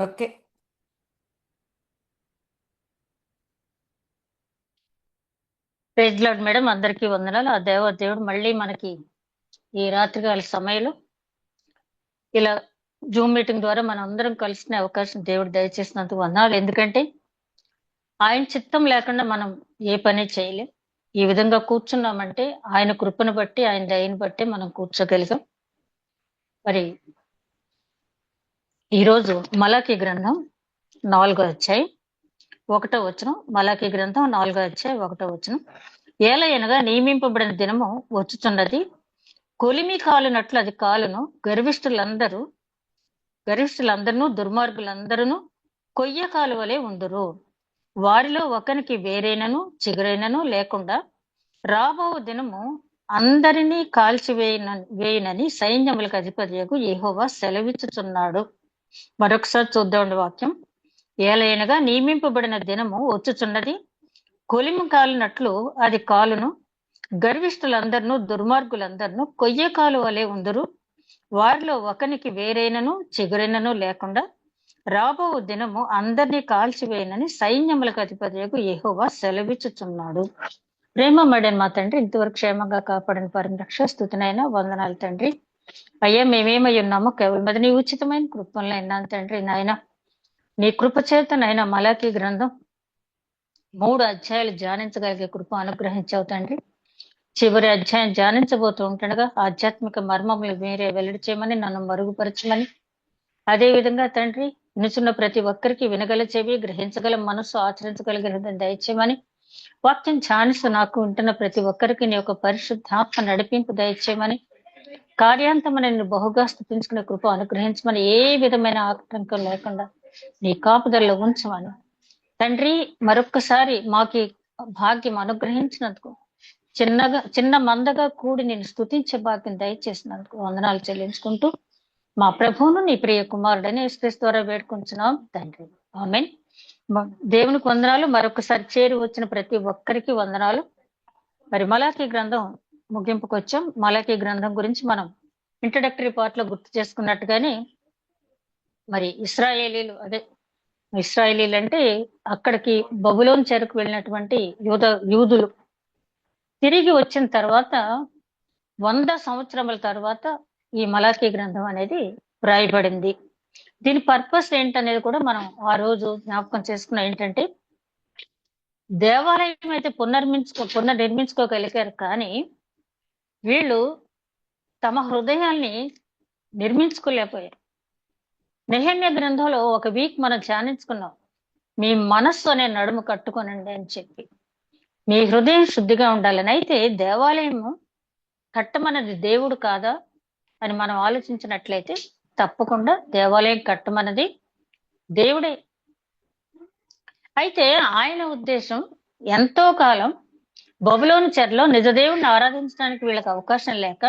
Okay. Praise lord madam, అందరికీ వందనాలు. ఆ దేవుడు మళ్ళీ మనకి ఈ రాత్రికాల సమయంలో ఇలా జూమ్ మీటింగ్ ద్వారా మనం అందరం కలిసిన అవకాశం దేవుడు దయచేసినందుకు వందనాలు. ఎందుకంటే ఆయన చిత్తం లేకుండా మనం ఏ పని చేయలేం. ఈ విధంగా కూర్చున్నామంటే ఆయన కృపను బట్టి, ఆయన దయని బట్టి మనం కూర్చోగలిగాం. మరి ఈరోజు మలాకీ గ్రంథం 4వ అధ్యాయం 1వ వచనం. మలాకీ గ్రంథం 4వ అధ్యాయం 1వ వచనం. ఏలయనగా నియమింపబడిన దినము వచ్చుచున్నది, కొలిమి కాలునట్లు అది కాలును, గర్విష్ఠులందరూ దుర్మార్గులందరూ కొయ్య కాలు వలె ఉందురు. వారిలో ఒకనికి వేరైనను చిగురైనను లేకుండా రాబో దినము అందరినీ వేయనని సైన్యములకు అధిపతియగు యెహోవా సెలవిచ్చుచున్నాడు. మరొకసారి చూద్దామండి వాక్యం. ఏలైనగా నియమింపబడిన దినము వచ్చుచున్నది, కొలిమి కాలినట్లు అది కాలును, గర్విష్ఠులందరినూ దుర్మార్గులందరినూ కొయ్య కాలు వలె ఉందురు. వారిలో ఒకనికి వేరైనను చిగురైనను లేకుండా రాబో దినము అందరినీ కాల్చివేయనని సైన్యములకు అధిపతియగు యెహోవా సెలవిచ్చుచున్నాడు. ప్రేమ మడని మా తండ్రి, ఇంతవరకు క్షేమంగా కాపాడిన పరిరక్ష స్థుతినైనా వందనాలు తండ్రి. అయ్యా, మేమేమై ఉన్నామో కేవలం అది నీ ఉచితమైన కృపంలో అయినాను తండ్రి. నాయన నీ కృప చేత నాయన మలాకీ గ్రంథం 3 అధ్యాయాలు ధ్యానించగలిగే కృప అనుగ్రహించావు తండ్రి. చివరి అధ్యాయం ధ్యానించబోతూ ఉంటుండగా ఆధ్యాత్మిక మర్మములు మీరే వెల్లడి చేయమని, నన్ను మరుగుపరచమని, అదే విధంగా తండ్రి వినుచున్న ప్రతి ఒక్కరికి వినగల చెవి, గ్రహించగల మనసు, ఆచరించగలిగిన దయచేయమని, వాక్యం ధ్యానిస్తూ నాకు ఉంటున్న ప్రతి ఒక్కరికి నీ యొక్క పరిశుద్ధాత్మ నడిపింపు దయచేయమని, కార్యాంతమని నిన్ను బహుగా స్థుతించుకునే కృప అనుగ్రహించమని, ఏ విధమైన ఆటంకం లేకుండా నీ కాపుదల్లో ఉంచమని తండ్రి, మరొక్కసారి మాకు భాగ్యం అనుగ్రహించినందుకు, చిన్న మందగా కూడి నేను స్తుతించే భాగ్యం దయచేసినందుకు వందనాలు చెల్లించుకుంటూ మా ప్రభువును నీ ప్రియ కుమారుడని యేసుక్రీస్తు ద్వారా వేడుకుంటున్నాం తండ్రి. ఆమేన్. దేవునికి వందనాలు. మరొకసారి చేరి వచ్చిన ప్రతి ఒక్కరికి వందనాలు. మరి మలాకీ గ్రంథం ముగింపుకు వచ్చాం. మలాకీ గ్రంథం గురించి మనం ఇంట్రడక్టరీ పార్ట్ లో గుర్తు చేసుకున్నట్టుగానే, మరి ఇశ్రాయేలీలు అంటే అక్కడికి బబులోను చెరకు వెళ్ళినటువంటి యూదులు తిరిగి వచ్చిన తర్వాత 100 సంవత్సరముల తర్వాత ఈ మలాకీ గ్రంథం అనేది రాయబడింది. దీని పర్పస్ ఏంటనేది కూడా మనం ఆ రోజు జ్ఞాపకం చేసుకున్న ఏంటంటే, దేవాలయం అయితే పునర్నిర్మించుకోగలిగారు, కానీ వీళ్ళు తమ హృదయాల్ని నిర్మించుకోలేకపోయారు. నెహెమ్యా గ్రంథంలో ఒక వీక్ మనం ధ్యానించుకున్నాం. మీ మనస్సు అనే నడుము కట్టుకోనండి అని చెప్పి, మీ హృదయం శుద్ధిగా ఉండాలని. అయితే దేవాలయము కట్టమన్నది దేవుడు కాదా అని మనం ఆలోచించినట్లయితే, తప్పకుండా దేవాలయం కట్టమన్నది దేవుడే. అయితే ఆయన ఉద్దేశం, ఎంతో కాలం బబులోను చెరలో నిజదేవుడిని ఆరాధించడానికి వీళ్ళకి అవకాశం లేక,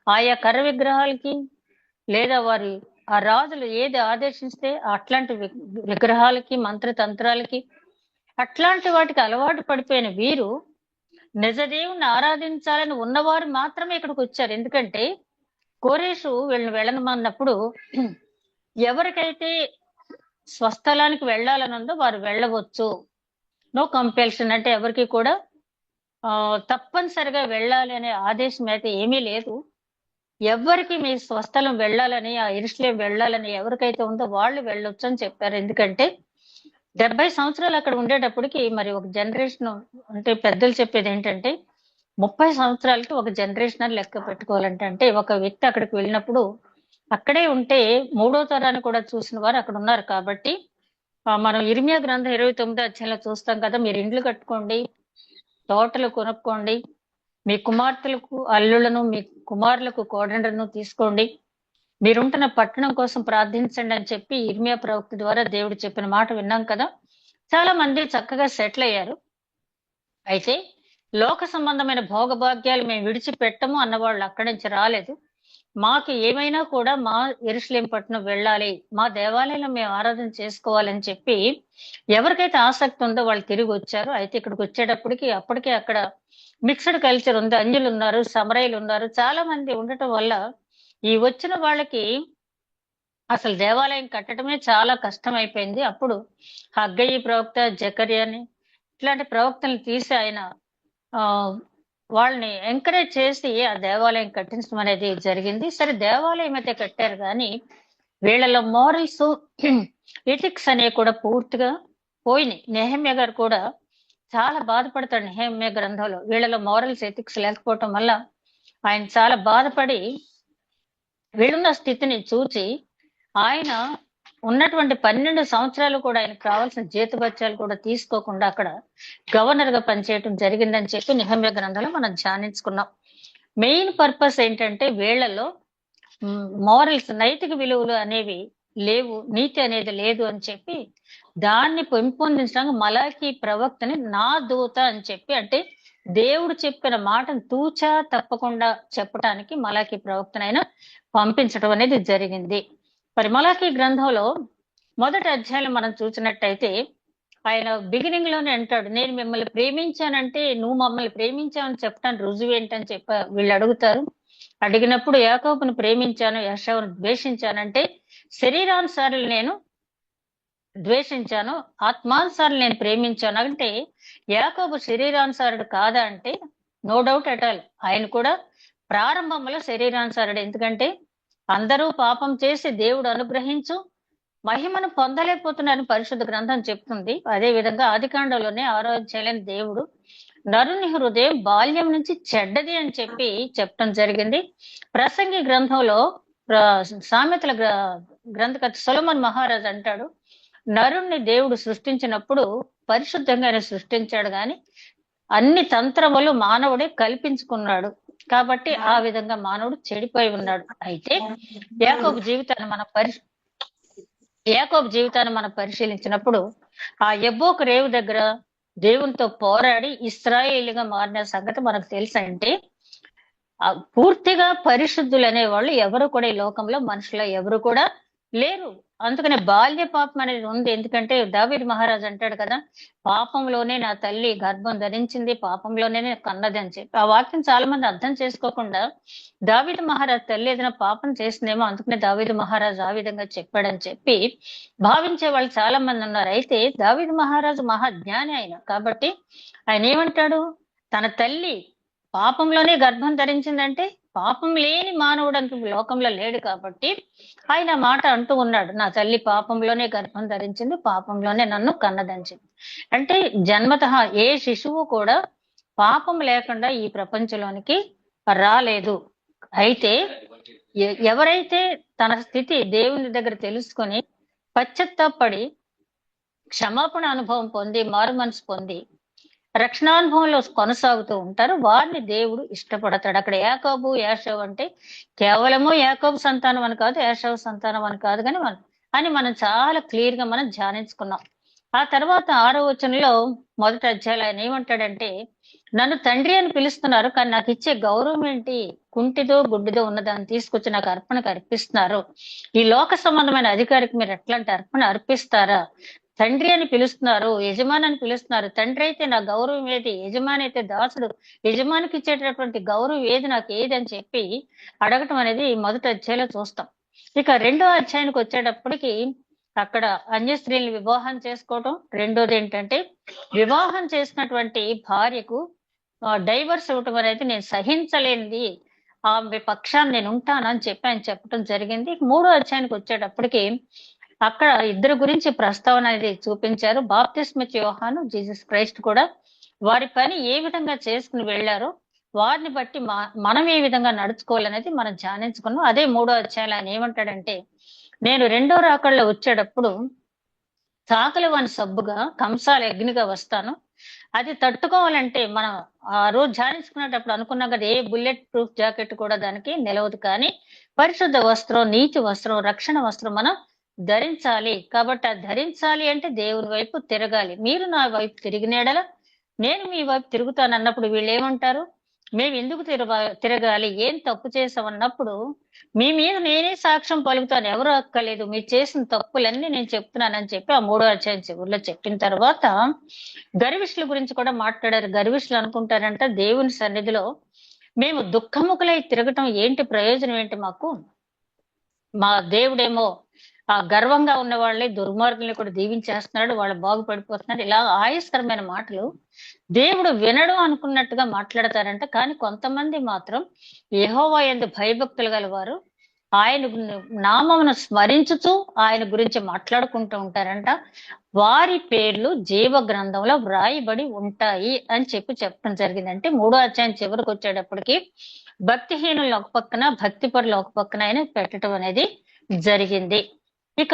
ఆయా కర్ర విగ్రహాలకి లేదా వారి ఆ రాజులు ఏది ఆదేశిస్తే అట్లాంటి విగ్రహాలకి, మంత్రతంత్రాలకి, అట్లాంటి వాటికి అలవాటు పడిపోయిన వీరు నిజదేవుని ఆరాధించాలని ఉన్నవారు మాత్రమే ఇక్కడికి వచ్చారు. ఎందుకంటే కోరేషు వీళ్ళని వెళ్ళనమన్నప్పుడు ఎవరికైతే స్వస్థలానికి వెళ్ళాలని ఉందో వారు వెళ్ళవచ్చు, నో కంపెల్షన్, అంటే ఎవరికి కూడా తప్పనిసరిగా వెళ్ళాలి అనే ఆదేశం అయితే ఏమీ లేదు. ఎవరికి మీ స్వస్థలం వెళ్ళాలని, ఆ యెరూషలేము వెళ్ళాలని ఎవరికైతే ఉందో వాళ్ళు వెళ్ళొచ్చు అని చెప్పారు. ఎందుకంటే 70 సంవత్సరాలు అక్కడ ఉండేటప్పటికి మరి ఒక జనరేషన్, అంటే పెద్దలు చెప్పేది ఏంటంటే 30 సంవత్సరాలకి ఒక జనరేషన్ అని లెక్క పెట్టుకోవాలంటే, అంటే ఒక వ్యక్తి అక్కడికి వెళ్ళినప్పుడు అక్కడే ఉంటే 3వ తరాన్ని కూడా చూసిన వారు అక్కడ ఉన్నారు. కాబట్టి మనం ఇర్మియా గ్రంథం 29వ అధ్యాయంలో చూస్తాం కదా, మీరు ఇండ్లు కట్టుకోండి, తోటలు కొనుక్కోండి, మీ కుమార్తెలకు అల్లులను, మీ కుమారులకు కోడండ్లను తీసుకోండి, మీరుంటున్న పట్టణం కోసం ప్రార్థించండి అని చెప్పి ఇర్మియా ప్రవక్త ద్వారా దేవుడు చెప్పిన మాట విన్నాం కదా. చాలా మంది చక్కగా సెటిల్ అయ్యారు. అయితే లోక సంబంధమైన భోగభాగ్యాలు మేము విడిచిపెట్టము అన్నవాళ్ళు అక్కడి నుంచి రాలేదు. మాకు ఏమైనా కూడా మా యెరూషలేము పట్టణం వెళ్ళాలి, మా దేవాలయంలో మేము ఆరాధన చేసుకోవాలని చెప్పి ఎవరికైతే ఆసక్తి ఉందో వాళ్ళు తిరిగి వచ్చారు. అయితే ఇక్కడికి వచ్చేటప్పటికి అప్పటికే అక్కడ మిక్స్డ్ కల్చర్ ఉంది. అంజులు ఉన్నారు, సమరయులు ఉన్నారు, చాలా మంది ఉండటం వల్ల ఈ వచ్చిన వాళ్ళకి అసలు దేవాలయం కట్టడమే చాలా కష్టం అయిపోయింది. అప్పుడు హగ్గయి ప్రవక్త, జకర్యాని ఇట్లాంటి ప్రవక్తలను తీసి ఆయన ఆ వాళ్ళని ఎంకరేజ్ చేసి ఆ దేవాలయం కట్టించడం అనేది జరిగింది. సరే దేవాలయం అయితే కట్టారు కానీ వీళ్ళలో మోరల్స్, ఎథిక్స్ అనేవి కూడా పూర్తిగా పోయినాయి. నెహమ్యా గారు కూడా చాలా బాధపడతాడు. నెహమ్యా గ్రంథంలో వీళ్ళలో మోరల్స్, ఎథిక్స్ లేకపోవటం వల్ల ఆయన చాలా బాధపడి వీళ్ళున్న స్థితిని చూచి ఆయన ఉన్నటువంటి 12 సంవత్సరాలు కూడా ఆయనకు కావాల్సిన జీతభత్యాలు కూడా తీసుకోకుండా అక్కడ గవర్నర్ గా పనిచేయటం జరిగిందని చెప్పి నెహమ్యా గ్రంథంలో మనం ధ్యానించుకున్నాం. మెయిన్ పర్పస్ ఏంటంటే వీళ్ళలో మోరల్స్, నైతిక విలువలు అనేవి లేవు, నీతి అనేది లేదు అని చెప్పి దాన్ని పెంపొందించడానికి మలాకి ప్రవక్తని నా దూత అని చెప్పి, అంటే దేవుడు చెప్పిన మాటను తూచా తప్పకుండా చెప్పటానికి మలాకి ప్రవక్తనైనా పంపించడం అనేది జరిగింది. మరి మలాకి గ్రంథంలో మొదటి అధ్యాయంలో మనం చూసినట్టయితే ఆయన బిగినింగ్ లోనే అంటాడు, నేను మిమ్మల్ని ప్రేమించానంటే నువ్వు మమ్మల్ని ప్రేమించావని చెప్పడానికి రుజువు ఏంటని వీళ్ళు అడుగుతారు. అడిగినప్పుడు యాకోబును ప్రేమించాను, ఏశావును ద్వేషించానంటే శరీరానుసారులు నేను ద్వేషించాను, ఆత్మానుసారులు నేను ప్రేమించాను అంటే యాకోబు శరీరానుసారుడు కాదా అంటే నో డౌట్ అట్ ఆల్. ఆయన కూడా ప్రారంభంలో శరీరానుసారుడు. ఎందుకంటే అందరూ పాపం చేసి దేవుడు అనుగ్రహించు మహిమను పొందలేకపోతున్నారని పరిశుద్ధ గ్రంథం చెప్తుంది. అదే విధంగా ఆదికాండంలోనే 6వ అధ్యాయంలో దేవుడు నరుని హృదయం బాల్యం నుంచి చెడ్డది అని చెప్పి చెప్పడం జరిగింది. ప్రసంగి గ్రంథంలో సామెతల గ్రంథకర్త సొలొమోను మహారాజు అంటాడు, నరుణ్ణి దేవుడు సృష్టించినప్పుడు పరిశుద్ధంగా ఆయన సృష్టించాడు గాని అన్ని తంత్రములు మానవుడే కల్పించుకున్నాడు. కాబట్టి ఆ విధంగా మానవుడు చెడిపోయి ఉన్నాడు. అయితే యాకోబు జీవితాన్ని మనం పరిశీలించినప్పుడు ఆ యబ్బోకు రేవు దగ్గర దేవునితో పోరాడి ఇశ్రాయేలుగా మారిన సంగతి మనకు తెలుసంటే పూర్తిగా పరిశుద్ధులు అనేవాళ్ళు ఎవరు కూడా ఈ లోకంలో మనుషులు ఎవరు కూడా లేరు. అందుకనే బాల్య పాపం అనేది ఉంది. ఎందుకంటే దావీదు మహారాజు అంటాడు కదా, పాపంలోనే నా తల్లి గర్భం ధరించింది, పాపంలోనే కన్నది అని చెప్పి. ఆ వాక్యం చాలా మంది అర్థం చేసుకోకుండా దావీదు మహారాజు తల్లి ఏదైనా పాపం చేసిందేమో అందుకనే దావీదు మహారాజు ఆ విధంగా చెప్పాడని చెప్పి భావించే వాళ్ళు చాలా మంది ఉన్నారు. అయితే దావీదు మహారాజు మహాజ్ఞాని ఆయన కాబట్టి ఆయన ఏమంటాడు, తన తల్లి పాపంలోనే గర్భం ధరించిందంటే పాపం లేని మానవుడు అంటూ లోకంలో లేడు కాబట్టి ఆయన మాట అంటూ ఉన్నాడు, నా తల్లి పాపంలోనే గర్భం ధరించింది, పాపంలోనే నన్ను కన్నదంచింది. అంటే జన్మతః ఏ శిశువు కూడా పాపం లేకుండా ఈ ప్రపంచంలోనికి రాలేదు. అయితే ఎవరైతే తన స్థితి దేవుని దగ్గర తెలుసుకొని పశ్చాత్తాపడి క్షమాపణ అనుభవం పొంది మారు మనసు పొంది రక్షణానుభవంలో కొనసాగుతూ ఉంటారు, వారిని దేవుడు ఇష్టపడతాడు. అక్కడ యాకోబు ఏశావు అంటే కేవలము యాకోబు సంతానం అని కాదు, ఏశావు సంతానం అని కాదు, కానీ మనం చాలా క్లియర్ గా మనం ధ్యానించుకున్నాం. ఆ తర్వాత 6వ వచనంలో మొదటి అధ్యాయులు ఆయన ఏమంటాడంటే, నన్ను తండ్రి అని పిలుస్తున్నారు కానీ నాకు ఇచ్చే గౌరవం ఏంటి, కుంటిదో గుడ్డిదో ఉన్నదాన్ని తీసుకొచ్చి నాకు అర్పణకు అర్పిస్తున్నారు, ఈ లోక సంబంధమైన అధికారికి మీరు ఎట్లాంటి అర్పణ అర్పిస్తారా, తండ్రి అని పిలుస్తున్నారు, యజమాని అని పిలుస్తున్నారు, తండ్రి అయితే నా గౌరవం ఏది, యజమాని అయితే దాసుడు, యజమానికి ఇచ్చేటటువంటి గౌరవం ఏది, నాకు ఏది అని చెప్పి అడగటం అనేది మొదటి అధ్యాయంలో చూస్తాం. ఇక 2వ అధ్యాయానికి వచ్చేటప్పటికి అక్కడ అన్య స్త్రీని వివాహం చేసుకోవటం, రెండోది ఏంటంటే వివాహం చేసినటువంటి భార్యకు డైవర్స్ ఇవ్వటం అనేది నేను సహించలేనిది, ఆమె పక్షాన్ని నేను ఉంటానని చెప్పి ఆయన చెప్పడం జరిగింది. 3వ అధ్యాయానికి వచ్చేటప్పటికి అక్కడ ఇద్దరు గురించి ప్రస్తావన అనేది చూపించారు. బాప్తిస్మిచ్చే యోహాను, జీసస్ క్రైస్ట్ కూడా వారి పని ఏ విధంగా చేసుకుని వెళ్ళారో వారిని బట్టి మనం ఏ విధంగా నడుచుకోవాలనేది మనం ధ్యానించుకున్నాం. అదే 3వ అధ్యాయంలో ఆయన ఏమంటాడంటే, నేను 2వ రాకడలో వచ్చేటప్పుడు చాకలి వాని సబ్బుగా కంసాల అగ్నిగా వస్తాను, అది తట్టుకోవాలంటే మనం ఆ రోజు ధ్యానించుకునేటప్పుడు అనుకున్నాం కదా, ఏ బుల్లెట్ ప్రూఫ్ జాకెట్ కూడా దానికి నిలవదు, కానీ పరిశుద్ధ వస్త్రం, నీతి వస్త్రం, రక్షణ వస్త్రం మనం ధరించాలి. కాబట్టి అది ధరించాలి అంటే దేవుని వైపు తిరగాలి. మీరు నా వైపు తిరిగినేడల నేను మీ వైపు తిరుగుతాను అన్నప్పుడు వీళ్ళు ఏమంటారు, మేము ఎందుకు తిరగాలి, ఏం తప్పు చేసామన్నప్పుడు మీ మీద నేనే సాక్ష్యం పలుకుతాను, ఎవరు అక్కలేదు, మీరు చేసిన తప్పులన్నీ నేను చెప్తున్నానని చెప్పి ఆ 3వ అధ్యాయం చివరిలో చెప్పిన తర్వాత గర్విష్ఠుల గురించి కూడా మాట్లాడారు. గర్విష్ఠులు అనుకుంటారంట దేవుని సన్నిధిలో మేము దుఃఖముఖులై తిరగటం ఏంటి, ప్రయోజనం ఏంటి మాకు, మా దేవుడేమో ఆ గర్వంగా ఉన్న వాళ్ళని దుర్మార్గుల్ని కూడా దీవించేస్తున్నాడు, వాళ్ళు బాగుపడిపోతున్నారు, ఇలా ఆయస్కరమైన మాటలు దేవుడు వినడు అనుకున్నట్టుగా మాట్లాడతారంట. కానీ కొంతమంది మాత్రం యెహోవా యందు భయభక్తులు గలవారు ఆయన నామమును స్మరించుతూ ఆయన గురించి మాట్లాడుకుంటూ ఉంటారంట. వారి పేర్లు జీవ గ్రంథంలో వ్రాయబడి ఉంటాయి అని చెప్పడం జరిగింది. అంటే 3వ అధ్యాయం చివరికి వచ్చేటప్పటికి భక్తిహీనులు ఒక పక్కన, భక్తిపరులు ఒక పక్కన ఆయన పెట్టడం అనేది జరిగింది. ఇక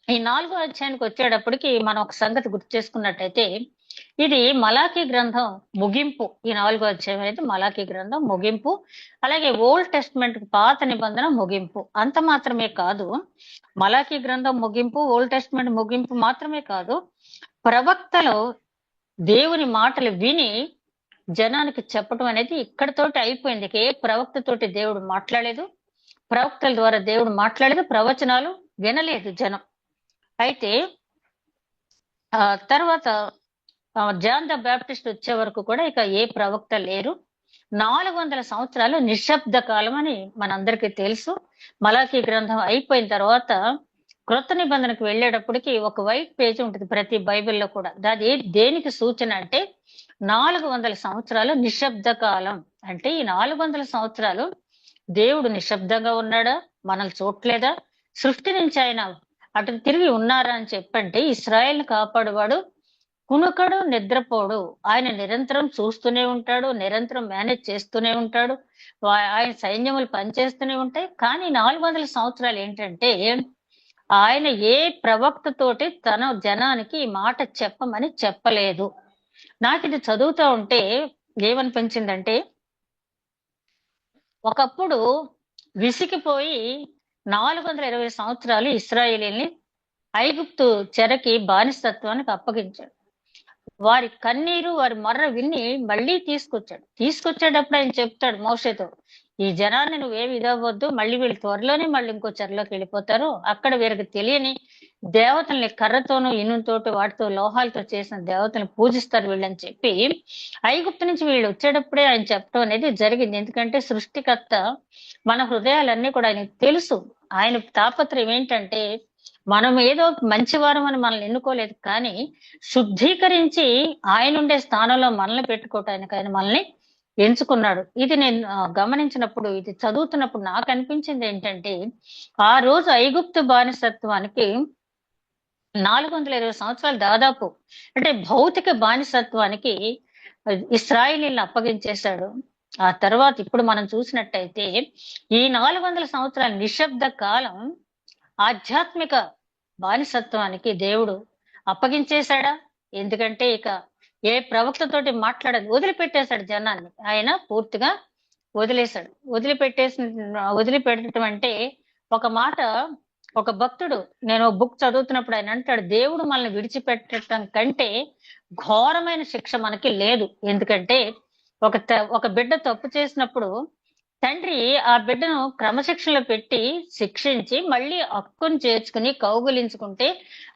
ఈ 4వ అధ్యాయానికి వచ్చేటప్పటికి మనం ఒక సంగతి గుర్తు చేసుకున్నట్టయితే, ఇది మలాకీ గ్రంథం ముగింపు. ఈ 4వ అధ్యాయం అనేది మలాకీ గ్రంథం ముగింపు. అలాగే ఓల్డ్ టెస్ట్‌మెంట్ పాత నిబంధన ముగింపు. అంత మాత్రమే కాదు, మలాకీ గ్రంథం ముగింపు, ఓల్డ్ టెస్ట్‌మెంట్ ముగింపు మాత్రమే కాదు, ప్రవక్తలు దేవుని మాటలు విని జనానికి చెప్పడం అనేది ఇక్కడితోటి అయిపోయింది. ఇక ఏ ప్రవక్తతోటి దేవుడు మాట్లాడలేదు, ప్రవక్తల ద్వారా దేవుడు మాట్లాడలేదు, ప్రవచనాలు వినలేదు జనం. అయితే తర్వాత జాన్ ద బ్యాప్టిస్ట్ వచ్చే వరకు కూడా ఇక ఏ ప్రవక్త లేరు. 400 సంవత్సరాలు నిశ్శబ్ద కాలం అని మనందరికీ తెలుసు. మలాకీ గ్రంథం అయిపోయిన తర్వాత క్రొత్త నిబంధనకు వెళ్ళేటప్పటికి ఒక వైట్ పేజ్ ఉంటుంది ప్రతి బైబిల్లో కూడా. అది దేనికి సూచన అంటే 400 సంవత్సరాలు నిశ్శబ్ద కాలం. అంటే ఈ 400 సంవత్సరాలు దేవుడు నిశ్శబ్దంగా ఉన్నాడా, మనల్ని చూడలేదా, సృష్టి నుంచి ఆయన అటు తిరిగి ఉన్నారా అని చెప్పంటే, ఇశ్రాయేల్‌ని కాపాడువాడు కునుకడు, నిద్రపోడు. ఆయన నిరంతరం చూస్తూనే ఉంటాడు, నిరంతరం మేనేజ్ చేస్తూనే ఉంటాడు. ఆయన సైన్యములు పనిచేస్తూనే ఉంటాయి. కానీ 400 సంవత్సరాలు ఏంటంటే, ఆయన ఏ ప్రవక్తతోటి తన జనానికి ఈ మాట చెప్పమని చెప్పలేదు. నాకిది చదువుతా ఉంటే ఏమనిపించిందంటే, ఒకప్పుడు విసిగిపోయి 420 సంవత్సరాలు ఇశ్రాయేలీయుల్ని ఐగుప్తు చెరకి బానిసత్వానికి అప్పగించాడు. వారి కన్నీరు, వారి మొర్ర విని మళ్ళీ తీసుకొచ్చేటప్పుడు ఆయన చెప్తాడు మోషేతో, ఈ జనాన్ని నువ్వేమి ఇదవ్వద్దు, మళ్ళీ వీళ్ళు త్వరలోనే మళ్ళీ ఇంకో చెరలోకి వెళ్ళిపోతారు. అక్కడ వీరికి తెలియని దేవతల్ని కర్రతోనూ, ఇనుముతోటి, వాటితో లోహాలతో చేసిన దేవతల్ని పూజిస్తారు వీళ్ళని చెప్పి ఐగుప్తు నుంచి వీళ్ళు వచ్చేటప్పుడే ఆయన చెప్పడం అనేది జరిగింది. ఎందుకంటే సృష్టికర్త మన హృదయాలన్నీ కూడా ఆయనకు తెలుసు. ఆయన తాపత్రయం ఏంటంటే, మనం ఏదో మంచివారం అని మనల్ని ఎన్నుకోలేదు, కానీ శుద్ధీకరించి ఆయన ఉండే స్థానంలో మనల్ని పెట్టుకోవటానికి ఆయన మనల్ని ఎంచుకున్నాడు. ఇది నేను గమనించినప్పుడు, ఇది చదువుతున్నప్పుడు నాకు అనిపించింది ఏంటంటే, ఆ రోజు ఐగుప్తు బానిసత్వానికి 420 సంవత్సరాలు దాదాపు, అంటే భౌతిక బానిసత్వానికి ఇశ్రాయేలీయులను అప్పగించేశాడు. ఆ తర్వాత ఇప్పుడు మనం చూసినట్టయితే ఈ 400 సంవత్సరాల నిశ్శబ్ద కాలం ఆధ్యాత్మిక బానిసత్వానికి దేవుడు అప్పగించేశాడా? ఎందుకంటే ఇక ఏ ప్రవక్తతోటి మాట్లాడదు, వదిలిపెట్టేశాడు జనాన్ని. ఆయన పూర్తిగా వదిలేశాడు. వదిలిపెట్టడం అంటే ఒక మాట, ఒక భక్తుడు, నేను బుక్ చదువుతున్నప్పుడు ఆయన అంటాడు, దేవుడు మనల్ని విడిచిపెట్టడం కంటే ఘోరమైన శిక్ష మనకి లేదు. ఎందుకంటే ఒక బిడ్డ తప్పు చేసినప్పుడు తండ్రి ఆ బిడ్డను క్రమశిక్షణలో పెట్టి శిక్షించి మళ్ళీ హక్కును చేర్చుకుని కౌగులించుకుంటే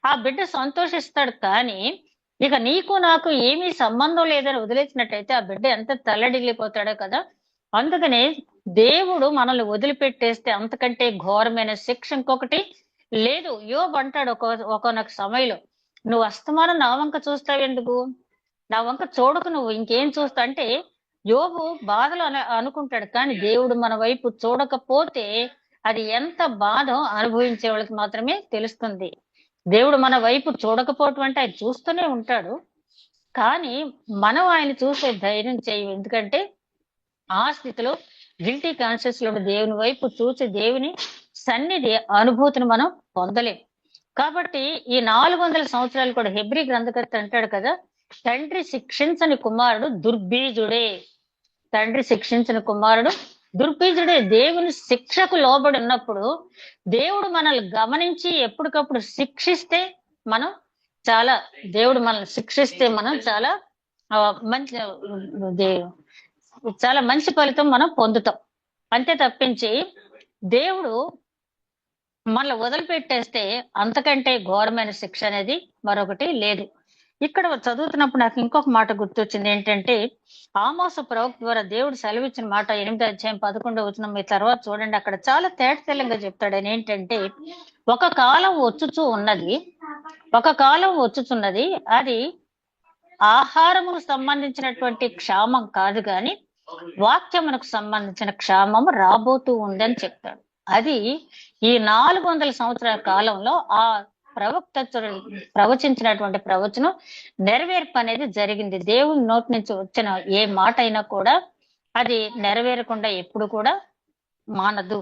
ఆ బిడ్డ సంతోషిస్తాడు. కానీ ఇక నీకు నాకు ఏమీ సంబంధం లేదని వదిలేసినట్టయితే ఆ బిడ్డ ఎంత తల్లడిల్లిపోతాడో కదా. అందుకనే దేవుడు మనల్ని వదిలిపెట్టేస్తే అంతకంటే ఘోరమైన శిక్ష ఇంకొకటి లేదు. యోబు అంటాడు ఒకనొక సమయంలో, నువ్వు అస్తమానం నా వంక చూస్తావెందుకు, నా వంక చూడకు, నువ్వు ఇంకేం చూస్తా అంటే యోబు బాధలు అనుకుంటాడు. కానీ దేవుడు మన వైపు చూడకపోతే అది ఎంత బాధో అనుభవించే వాళ్ళకి మాత్రమే తెలుస్తుంది. దేవుడు మన వైపు చూడకపోవటం అంటే ఆయన చూస్తూనే ఉంటాడు, కానీ మనం ఆయన చూసే ధైర్యం చేయం. ఎందుకంటే ఆ స్థితిలో గిల్టీ కాన్షియస్ లో దేవుని వైపు చూసి దేవుని సన్నిధి అనుభూతిని మనం పొందలేం. కాబట్టి ఈ 400 సంవత్సరాలు కూడా హెబ్రీ గ్రంథకర్త అంటాడు కదా, తండ్రి శిక్షించని కుమారుడు దుర్బీజుడే. తండ్రి శిక్షించిన కుమారుడు దుర్బీజుడే. దేవుని శిక్షకు లోబడి ఉన్నప్పుడు దేవుడు మనల్ని గమనించి ఎప్పటికప్పుడు శిక్షిస్తే మనం చాలా, దేవుడు మనల్ని శిక్షిస్తే మనం చాలా మంచి చాలా మంచి ఫలితం మనం పొందుతాం. అంతే తప్పించి దేవుడు మనల్ని వదిలిపెట్టేస్తే అంతకంటే ఘోరమైన శిక్ష అనేది మరొకటి లేదు. ఇక్కడ చదువుతున్నప్పుడు నాకు ఇంకొక మాట గుర్తొచ్చింది. ఏంటంటే, ఆమోసు ప్రవక్త ద్వారా దేవుడు సెలవిచ్చిన మాట 8వ అధ్యాయం 11వ వచనం మీరు తర్వాత చూడండి. అక్కడ చాలా తేటతెల్లంగా చెప్తాడు. ఆయన ఏంటంటే, ఒక కాలం వచ్చుచూ ఉన్నది. ఒక కాలం వచ్చుచున్నది. అది ఆహారముకు సంబంధించినటువంటి క్షామం కాదు గాని, వాక్యమునకు సంబంధించిన క్షామం రాబోతూ ఉందని చెప్తాడు. అది ఈ 400 సంవత్సరాల కాలంలో ఆ ప్రవక్త ప్రవచించినటువంటి ప్రవచనం నెరవేర్పు అనేది జరిగింది. దేవుని నోటి నుంచి వచ్చిన ఏ మాట అయినా కూడా అది నెరవేరకుండా ఎప్పుడు కూడా మానదు.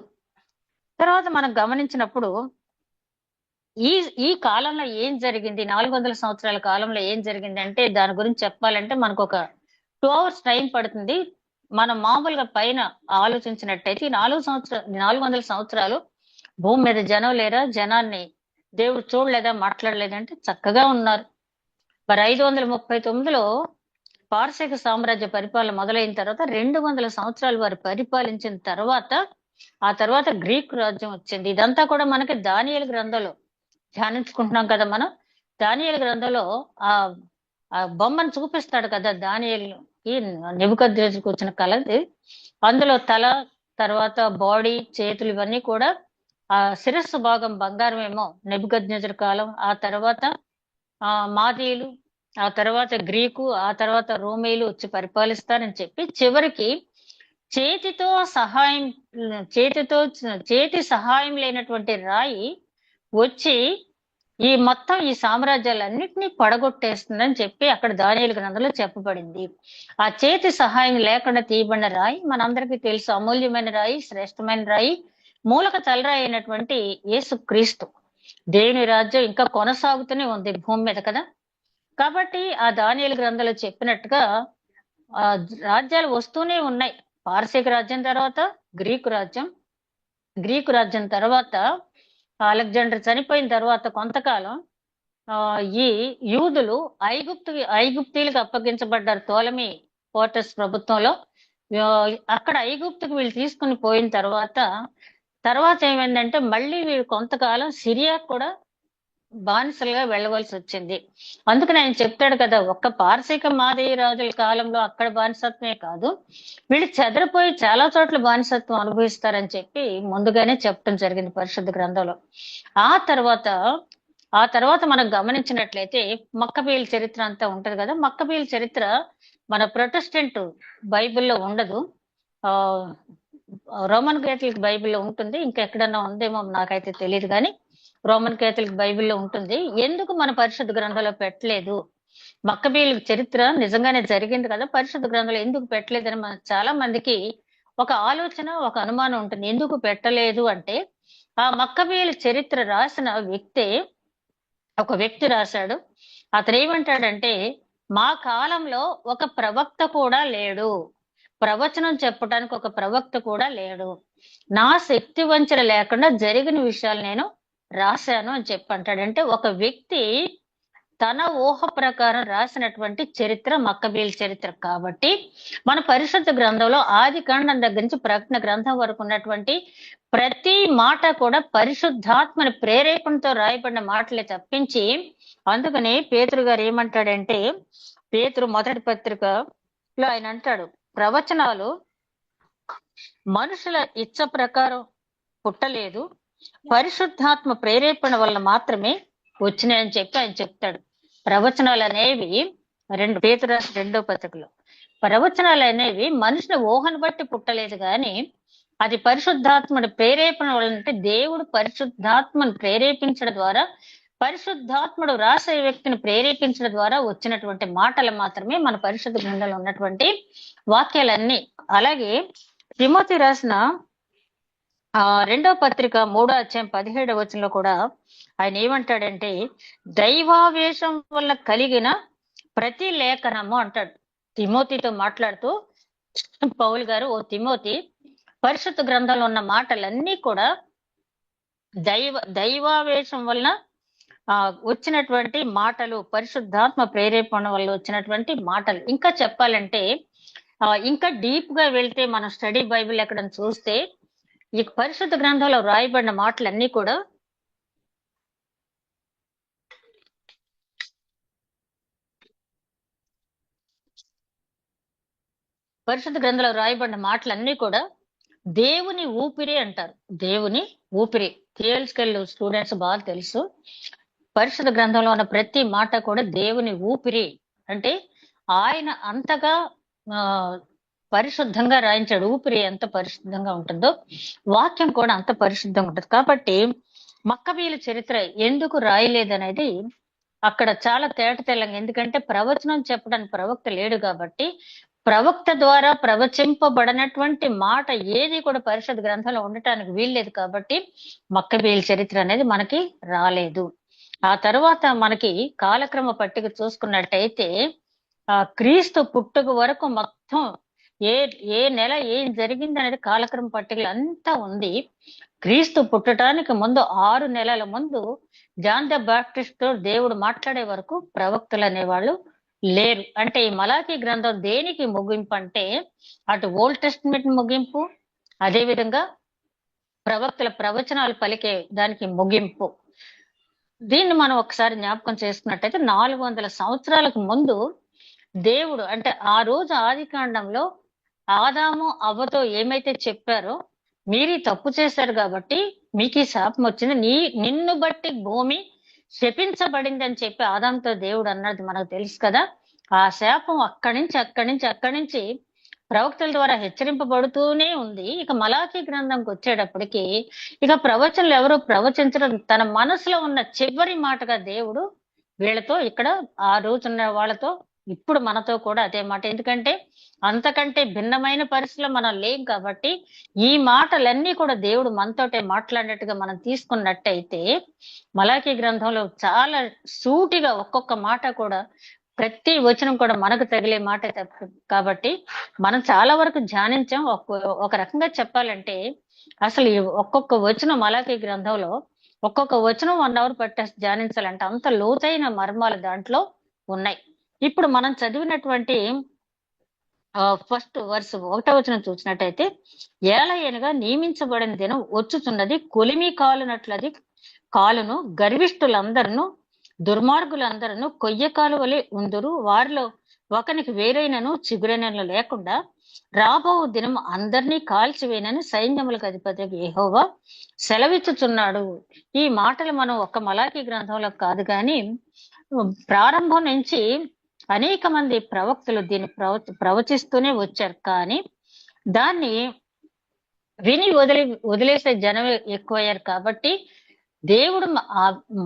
తర్వాత మనం గమనించినప్పుడు ఈ ఈ కాలంలో ఏం జరిగింది? 400 సంవత్సరాల కాలంలో ఏం జరిగిందంటే, దాని గురించి చెప్పాలంటే మనకొక 2 అవర్స్ టైం పడుతుంది. మనం మామూలుగా పైన ఆలోచించినట్టయితే ఈ 400 సంవత్సరాలు భూమి మీద జనం లేరా? జనాన్ని దేవుడు చూడలేదా? మాట్లాడలేదంటే చక్కగా ఉన్నారు. మరి 539లో పారసీక సామ్రాజ్య పరిపాలన మొదలైన తర్వాత 200 సంవత్సరాలు వారు పరిపాలించిన తర్వాత, ఆ తర్వాత గ్రీకు రాజ్యం వచ్చింది. ఇదంతా కూడా మనకి దానియేలు గ్రంథంలో ధ్యానించుకుంటున్నాం కదా మనం. దానియేలు గ్రంథంలో ఆ ఆ బొమ్మను చూపిస్తాడు కదా దానియేలుకి, నెబుకద్నెజరుకు వచ్చిన కలది. అందులో తల, తర్వాత బాడీ, చేతులు ఇవన్నీ కూడా ఆ శిరస్సు భాగం బంగారం ఏమో నెబుకద్నెజరు కాలం, ఆ తర్వాత మాదీయులు, ఆ తర్వాత గ్రీకు, ఆ తర్వాత రోమీలు వచ్చి పరిపాలిస్తారని చెప్పి చివరికి చేతితో సహాయం చేతితో చేతి సహాయం లేనటువంటి రాయి వచ్చి ఈ మొత్తం ఈ సామ్రాజ్యాలన్నింటినీ పడగొట్టేస్తుందని చెప్పి అక్కడ దానియేలు గ్రంథంలో చెప్పబడింది. ఆ చేతి సహాయం లేకుండా తీయబడిన రాయి మనందరికీ తెలుసు, అమూల్యమైన రాయి, శ్రేష్టమైన రాయి, మూలక తలరాయి అయినటువంటి యేసు క్రీస్తు. దేవుని రాజ్యం ఇంకా కొనసాగుతూనే ఉంది భూమి మీద కదా. కాబట్టి ఆ దానియేలు గ్రంథంలో చెప్పినట్టుగా ఆ రాజ్యాలు వస్తూనే ఉన్నాయి. పారసీక రాజ్యం తర్వాత గ్రీకు రాజ్యం, గ్రీకు రాజ్యం తర్వాత అలెగ్జాండర్ చనిపోయిన తర్వాత కొంతకాలం ఈ యూదులు ఐగుప్తీలకు అప్పగించబడ్డారు తోలమి పోర్టస్ ప్రభుత్వంలో. అక్కడ ఐగుప్తుకు వీళ్ళు తీసుకుని పోయిన తర్వాత ఏమైందంటే మళ్ళీ వీళ్ళు కొంతకాలం సిరియా కూడా బానిసలుగా వెళ్ళవలసి వచ్చింది. అందుకని ఆయన చెప్తాడు కదా, ఒక్క పారసీక మాదీయ రాజుల కాలంలో అక్కడ బానిసత్వమే కాదు, వీళ్ళు చెదరిపోయి చాలా చోట్ల బానిసత్వం అనుభవిస్తారని చెప్పి ముందుగానే చెప్పడం జరిగింది పరిశుద్ధ గ్రంథంలో. ఆ తర్వాత మనం గమనించినట్లయితే మక్కబీయుల చరిత్ర అంతా ఉంటది కదా. మక్కబీయుల చరిత్ర మన ప్రొటెస్టెంట్ బైబిల్లో ఉండదు. ఆ రోమన్ కేథలిక్ బైబిల్లో ఉంటుంది. ఇంకెక్కడన్నా ఉందేమో నాకైతే తెలియదు కానీ రోమన్ కేథలిక్ బైబిల్లో ఉంటుంది. ఎందుకు మన పరిశుద్ధ గ్రంథంలో పెట్టలేదు? మక్కబీయుల చరిత్ర నిజంగానే జరిగింది కదా, పరిశుద్ధ గ్రంథంలో ఎందుకు పెట్టలేదని చాలా మందికి ఒక ఆలోచన, ఒక అనుమానం ఉంటుంది. ఎందుకు పెట్టలేదు అంటే, ఆ మక్కబీయుల చరిత్ర రాసిన ఒక వ్యక్తి రాశాడు. అతను ఏమంటాడంటే, మా కాలంలో ఒక ప్రవక్త కూడా లేడు, ప్రవచనం చెప్పడానికి ఒక ప్రవక్త కూడా లేడు, నా శక్తి వంచన లేకుండా జరిగిన విషయాలు నేను రాశాను అని చెప్పి అంటాడంటే, ఒక వ్యక్తి తన ఊహ ప్రకారం రాసినటువంటి చరిత్ర మక్కబీయుల చరిత్ర. కాబట్టి మన పరిశుద్ధ గ్రంథంలో ఆది కాండం దగ్గర నుంచి ప్రకటన గ్రంథం వరకు ఉన్నటువంటి ప్రతి మాట కూడా పరిశుద్ధాత్మని ప్రేరేపణతో రాయబడిన మాటలే తప్పించి, అందుకని పేతురు గారు ఏమంటాడంటే, పేతురు మొదటి పత్రికలో ఆయన అంటాడు, ప్రవచనాలు మనుషుల ఇచ్చ ప్రకారం పుట్టలేదు, పరిశుద్ధాత్మ ప్రేరేపణ వల్ల మాత్రమే వచ్చినాయని చెప్పి ఆయన చెప్తాడు. ప్రవచనాలు అనేవి పేతురు రాసిన 2వ పత్రికలో, ప్రవచనాలు అనేవి మనుషుల ఊహను బట్టి పుట్టలేదు కానీ అది పరిశుద్ధాత్మని ప్రేరేపణ వల్ల, అంటే దేవుడు పరిశుద్ధాత్మను ప్రేరేపించడం ద్వారా, పరిశుద్ధాత్ముడు రాసే వ్యక్తిని ప్రేరేపించడం ద్వారా వచ్చినటువంటి మాటలు మాత్రమే మన పరిశుద్ధ గ్రంథంలో ఉన్నటువంటి వాక్యాలన్నీ. అలాగే తిమోతి రాసిన 2వ పత్రిక 3వ అధ్యాయం 17వ వచనంలో కూడా ఆయన ఏమంటాడంటే, దైవావేశం వల్ల కలిగిన ప్రతి లేఖనము అంటాడు. తిమోతితో మాట్లాడుతూ పౌలు గారు, ఓ తిమోతి, పరిశుద్ధ గ్రంథంలో ఉన్న మాటలన్నీ కూడా దైవావేశం వలన వచ్చినటువంటి మాటలు, పరిశుద్ధాత్మ ప్రేరేపణ వల్ల వచ్చినటువంటి మాటలు. ఇంకా చెప్పాలంటే, ఇంకా డీప్ గా వెళ్తే మనం స్టడీ బైబిల్ ఎక్కడ చూస్తే ఈ పరిశుద్ధ గ్రంథంలో రాయబడిన మాటలన్నీ కూడా పరిశుద్ధ గ్రంథంలో రాయబడిన మాటలన్నీ కూడా దేవుని ఊపిరి అంటారు. దేవుని ఊపిరి. థియరిటికల్ స్టూడెంట్స్ బాగా తెలుసు. పరిశుద్ధ గ్రంథంలో ఉన్న ప్రతి మాట కూడా దేవుని ఊపిరి. అంటే ఆయన అంతగా ఆ పరిశుద్ధంగా రాయించాడు. ఊపిరి ఎంత పరిశుద్ధంగా ఉంటుందో వాక్యం కూడా అంత పరిశుద్ధంగా ఉంటుంది. కాబట్టి మక్కబీయుల చరిత్ర ఎందుకు రాయలేదనేది అక్కడ చాలా తేటతెల్లంగా, ఎందుకంటే ప్రవచనం చెప్పడానికి ప్రవక్త లేడు కాబట్టి, ప్రవక్త ద్వారా ప్రవచింపబడినటువంటి మాట ఏది కూడా పరిషత్ గ్రంథంలో ఉండటానికి వీల్లేదు కాబట్టి మక్కబీయుల చరిత్ర అనేది మనకి రాలేదు. ఆ తర్వాత మనకి కాలక్రమ పట్టిక చూసుకున్నట్టయితే క్రీస్తు పుట్టుక వరకు మొత్తం ఏ ఏ నెల ఏం జరిగింది అనేది కాలక్రమ పట్టికలు అంతా ఉంది. క్రీస్తు పుట్టడానికి ముందు 6 నెలల ముందు జాన్ ద బాప్టిస్ట్ తో దేవుడు మాట్లాడే వరకు ప్రవక్తలు అనేవాళ్ళు లేరు. అంటే ఈ మలాకీ గ్రంథం దేనికి ముగింపు అంటే, అటు ఓల్డ్ టెస్టిమెంట్ ముగింపు, అదే విధంగా ప్రవక్తల ప్రవచనాలు పలికే దానికి ముగింపు. దీన్ని మనం ఒకసారి జ్ఞాపకం చేసుకున్నట్టయితే 400 సంవత్సరాలకు ముందు దేవుడు, అంటే ఆ రోజు ఆది కాండంలో ఆదాము అవ్వతో ఏమైతే చెప్పారో, మీరు తప్పు చేశారు కాబట్టి మీకు ఈ శాపం వచ్చింది, నిన్ను బట్టి భూమి శపించబడింది అని చెప్పి ఆదాంతో దేవుడు అన్నది మనకు తెలుసు కదా. ఆ శాపం అక్కడి నుంచి ప్రవక్తల ద్వారా హెచ్చరింపబడుతూనే ఉంది. ఇక మలాకీ గ్రంథంకి వచ్చేటప్పటికి ఇక ప్రవచనలు ఎవరు ప్రవచించడం, తన మనసులో ఉన్న చివరి మాటగా దేవుడు వీళ్ళతో, ఇక్కడ ఆ రోజున్న వాళ్ళతో, ఇప్పుడు మనతో కూడా అదే మాట. ఎందుకంటే అంతకంటే భిన్నమైన పరిస్థితిలో మనం లేం కాబట్టి ఈ మాటలన్నీ కూడా దేవుడు మనతోటే మాట్లాడినట్టుగా మనం తీసుకున్నట్టయితే, మలాకీ గ్రంథంలో చాలా సూటిగా ఒక్కొక్క మాట కూడా, ప్రతి వచనం కూడా మనకు తగిలే మాట కాబట్టి మనం చాలా వరకు ధ్యానించాం. ఒక రకంగా చెప్పాలంటే అసలు ఒక్కొక్క వచనం మలాకీ గ్రంథంలో ఒక్కొక్క వచనం 1 అవర్ పట్టేసి ధ్యానించాలంటే అంత లోతైన మర్మాలు దాంట్లో ఉన్నాయి. ఇప్పుడు మనం చదివినటువంటి ఫస్ట్ వర్స్ 1వ వచనం చూసినట్టయితే, ఏలయనగా నియమించబడిన దినం వచ్చుచున్నది, కొలిమి కాలునట్లది కాలును, గర్విష్ఠులందరూ దుర్మార్గులందరూ కొయ్య కాలువలే ఉందురు, వారిలో ఒకనికి వేరైనను చిగురైనను లేకుండా రాబో దినం అందరినీ కాల్చివేనని సైన్యములకు అధిపతి యెహోవా సెలవిచ్చుచున్నాడు. ఈ మాటలు మనం ఒక్క మలాకీ గ్రంథంలో కాదు కానీ ప్రారంభం నుంచి అనేక మంది ప్రవక్తలు దీన్ని ప్రవచిస్తూనే వచ్చారు. కానీ దాన్ని విని వదిలేసే జనం ఎక్కువయ్యారు కాబట్టి దేవుడు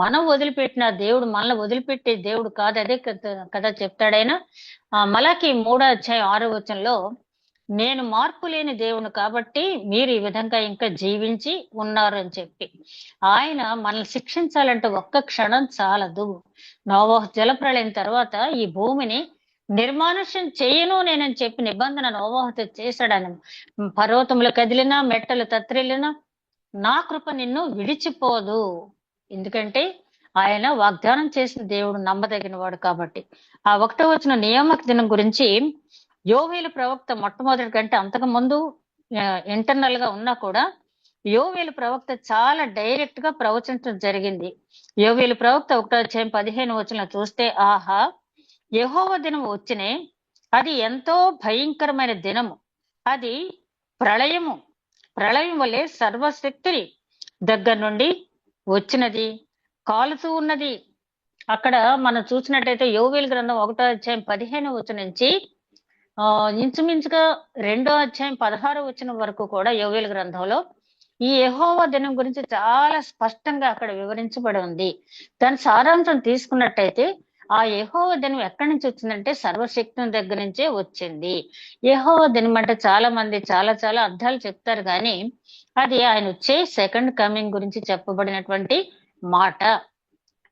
మనం వదిలిపెట్టిన దేవుడు మనల్ని వదిలిపెట్టే దేవుడు కాదు. అదే కదా చెప్తాడైనా మలాకి 3వ అధ్యాయం 6వ వచనంలో, నేను మార్పు లేని దేవుడు కాబట్టి మీరు ఈ విధంగా ఇంకా జీవించి ఉన్నారు అని చెప్పి. ఆయన మనల్ని శిక్షించాలంటే ఒక్క క్షణం చాలదు. నోవహు జలప్రళయం తర్వాత ఈ భూమిని నిర్మానుష్యం చేయను నేనని చెప్పి నిబంధన నోవహుతో చేశాడని, పర్వతములు కదిలినా మెట్టలు తత్రిల్లినా నా కృప నిన్ను విడిచిపోదు. ఎందుకంటే ఆయన వాగ్దానం చేసిన దేవుడు నమ్మదగిన వాడు కాబట్టి. ఆ 1వ వచనం నియామక దినం గురించి యోవేలు ప్రవక్త మొట్టమొదటి కంటే అంతకు ముందు ఇంటర్నల్ గా ఉన్నా కూడా యోవేలు ప్రవక్త చాలా డైరెక్ట్ గా ప్రవచించడం జరిగింది. యోవేలు ప్రవక్త 1వ అధ్యాయం 15వ వచనం చూస్తే, ఆహా యెహోవా దినం వచ్చినే, అది ఎంతో భయంకరమైన దినము, అది ప్రళయం వలె సర్వశక్తిని దగ్గర నుండి వచ్చినది, కాలుతూ ఉన్నది. అక్కడ మనం చూసినట్టయితే యోవేలు గ్రంథం 1వ అధ్యాయం 15వ వచనం నుంచి ఇంచుమించుగా 2వ అధ్యాయం 16వ వచనం వరకు కూడా యోవేలు గ్రంథంలో ఈ యెహోవా దినం గురించి చాలా స్పష్టంగా అక్కడ వివరించబడి ఉంది. దాని సారాంశం తీసుకున్నట్టయితే ఆ యెహోవా దినం ఎక్కడి నుంచి వచ్చిందంటే సర్వశక్తుని దగ్గర నుంచే వచ్చింది. యెహోవా దినం అంటే చాలా మంది చాలా అర్థాలు చెప్తారు కానీ అది ఆయన వచ్చే సెకండ్ కమింగ్ గురించి చెప్పబడినటువంటి మాట.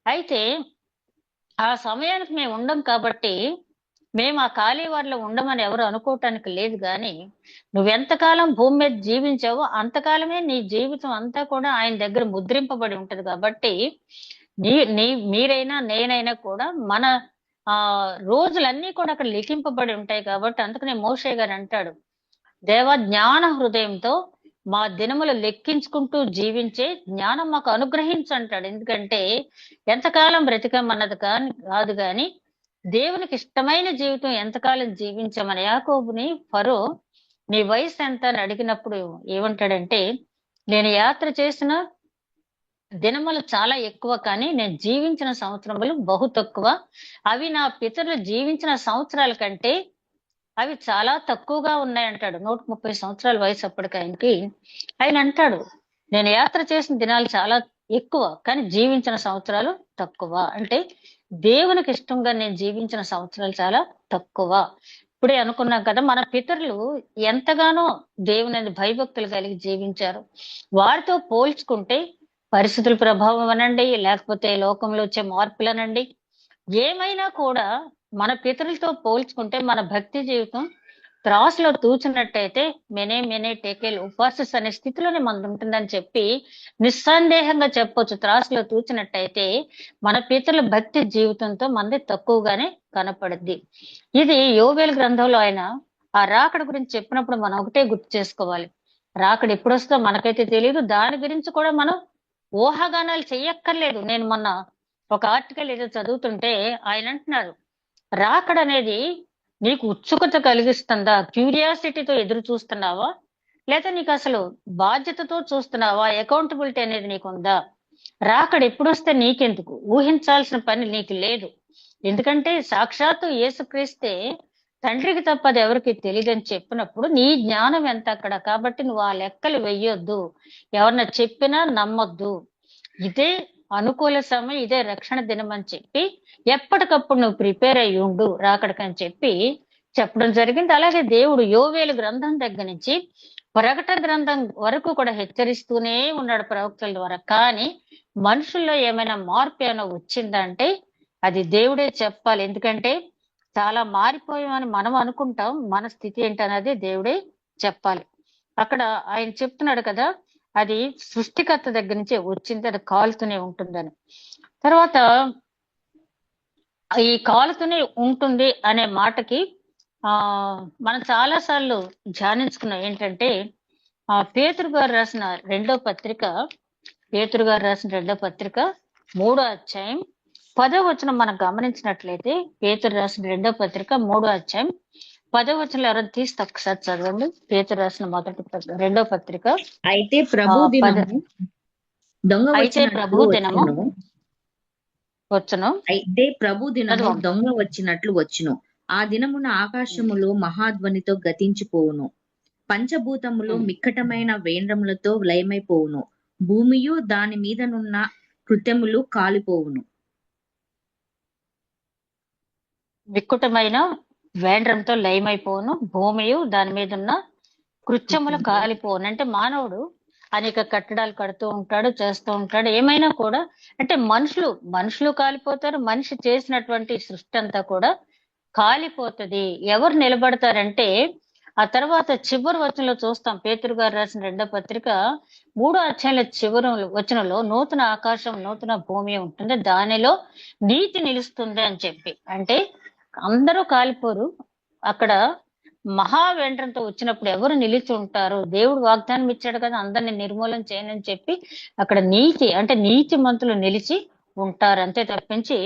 అయితే ఆ సమయానికి మేము ఉండం కాబట్టి మేము ఆ ఖాళీ వారిలో ఉండమని ఎవరు అనుకోవటానికి లేదు. కానీ నువ్వెంతకాలం భూమి మీద జీవించావో అంతకాలమే నీ జీవితం అంతా కూడా ఆయన దగ్గర ముద్రింపబడి ఉంటది. కాబట్టి మీరైనా నేనైనా కూడా మన రోజులన్నీ కూడా అక్కడ లిఖింపబడి ఉంటాయి. కాబట్టి అందుకనే మోషే గారు అంటాడు, దేవ జ్ఞాన హృదయంతో మా దినములు లెక్కించుకుంటూ జీవించే జ్ఞానం మాకు అనుగ్రహించంటాడు. ఎందుకంటే ఎంతకాలం బ్రతికమన్నది కాదు కానీ దేవునికి ఇష్టమైన జీవితం ఎంతకాలం జీవించమని యాకోబుని ఫరో నీ వయసు ఎంత అని అడిగినప్పుడు ఏమంటాడంటే, నేను యాత్ర చేసిన దినములు చాలా ఎక్కువ, కానీ నేను జీవించిన సంవత్సరములు బహు తక్కువ. అవి నా పితరులు జీవించిన సంవత్సరాల కంటే అవి చాలా తక్కువగా ఉన్నాయంటాడు. 130 సంవత్సరాల వయసు అప్పటికి ఆయనకి. ఆయన అంటాడు, నేను యాత్ర చేసిన దినాలు చాలా ఎక్కువ, కానీ జీవించిన సంవత్సరాలు తక్కువ. అంటే దేవునికి ఇష్టంగా నేను జీవించిన సంవత్సరాలు చాలా తక్కువ. ఇప్పుడే అనుకున్నాం కదా, మన పితరులు ఎంతగానో దేవుని భయభక్తులు కలిగి జీవించారు. వారితో పోల్చుకుంటే పరిస్థితుల ప్రభావం అనండి, లేకపోతే లోకంలో వచ్చే మార్పులనండి, ఏమైనా కూడా మన పితరులతో పోల్చుకుంటే మన భక్తి జీవితం త్రాసులో తూచినట్టయితే మెనే మెనే టేకేల్ ఉపాసస్ అనే స్థితిలోనే మనది ఉంటుందని చెప్పి నిస్సందేహంగా చెప్పొచ్చు. త్రాసులో తూచినట్టయితే మన పితరుల భక్తి జీవితంతో మనది తక్కువగానే కనపడుద్ది. ఇది యోవేలు గ్రంథంలో ఆయన ఆ రాకడ గురించి చెప్పినప్పుడు మనం ఒకటే గుర్తు చేసుకోవాలి. రాకడ ఎప్పుడు వస్తుందో మనకైతే తెలియదు. దాని గురించి కూడా మనం ఊహాగానాలు చెయ్యక్కర్లేదు. నేను మొన్న ఒక ఆర్టికల్ ఏదో చదువుతుంటే ఆయన అంటున్నారు, రాకడ అనేది నీకు ఉత్సుకత కలిగిస్తుందా, క్యూరియాసిటీతో ఎదురు చూస్తున్నావా, లేదా నీకు అసలు బాధ్యతతో చూస్తున్నావా, అకౌంటబిలిటీ అనేది నీకుందా? రాకడ ఎప్పుడొస్తే నీకెందుకు, ఊహించాల్సిన పని నీకు లేదు. ఎందుకంటే సాక్షాత్తు యేసుక్రీస్తే తండ్రికి తప్ప అది ఎవరికి తెలియదని చెప్పినప్పుడు నీ జ్ఞానం ఎంత అక్కడ. కాబట్టి నువ్వు ఆ లెక్కలు వెయ్యొద్దు, ఎవరన్నా చెప్పినా నమ్మొద్దు. ఇదే అనుకూల సమయం, ఇదే రక్షణ దినం అని చెప్పి ఎప్పటికప్పుడు నువ్వు ప్రిపేర్ అయ్యి ఉండు రాకడకని చెప్పి చెప్పడం జరిగింది. అలాగే దేవుడు యోవేలు గ్రంథం దగ్గర నుంచి ప్రకటన గ్రంథం వరకు కూడా హెచ్చరిస్తూనే ఉన్నాడు ప్రవక్తల ద్వారా. కానీ మనుషుల్లో ఏమైనా మార్పు ఏమైనా వచ్చిందంటే అది దేవుడే చెప్పాలి. ఎందుకంటే చాలా మారిపోయామని మనం అనుకుంటాం, మన స్థితి ఏంటనేది దేవుడే చెప్పాలి. అక్కడ ఆయన చెప్తున్నాడు కదా, అది సృష్టికర్త దగ్గర నుంచే వచ్చింది, అది కాలుతూనే ఉంటుందని. తర్వాత ఈ కాలుతూనే ఉంటుంది అనే మాటకి మనం చాలా సార్లు ధ్యానించుకున్నాం. ఏంటంటే పేతురు గారు రాసిన రెండో పత్రిక 3వ అధ్యాయం 10వ వచనం మనం గమనించినట్లయితే, పేతురు రాసిన రెండో పత్రిక 3వ అధ్యాయం 10వ వచనంలో ఎవరైనా తీస్తే ఒకసారి చదవండి. పేతురు రాసిన రెండో పత్రిక. అయితే ప్రభు దినము దొంగ వచ్చినట్లు వచ్చును. ఆ దినమున ఆకాశములో మహాధ్వనితో గతించిపోవును, పంచభూతములు మిక్కటమైన వేంద్రములతో లయమైపోవును, భూమియు దాని మీదనున్న కృత్యములు కాలిపోవును. వికృతమైన వేంద్రంతో లయమైపోవును, భూమియు దాని మీద ఉన్న కృత్యములు కాలిపోవును. అంటే మానవుడు అనేక కట్టడాలు కడుతూ ఉంటాడు, చేస్తూ ఉంటాడు. ఏమైనా కూడా అంటే మనుషులు కాలిపోతారు. మనిషి చేసినటువంటి సృష్టి అంతా కూడా కాలిపోతుంది. ఎవరు నిలబడతారంటే ఆ తర్వాత చివరి వచనంలో చూస్తాం. పేతురు గారు రాసిన రెండో పత్రిక 3వ అధ్యాయంలో చివరి వచనంలో నూతన ఆకాశం నూతన భూమి ఉంటుంది, దానిలో నీతి నిలుస్తుంది అని చెప్పి. అంటే అందరూ కాలిపోరు. అక్కడ మహావేంద్రంతో వచ్చినప్పుడు ఎవరు నిలిచి ఉంటారు? దేవుడు వాగ్దానం ఇచ్చాడు కదా, అందరిని నిర్మూలన చేయనని చెప్పి. అక్కడ నీతి అంటే నీతిమంతులు నిలిచి ఉంటారు అంతే తప్పించి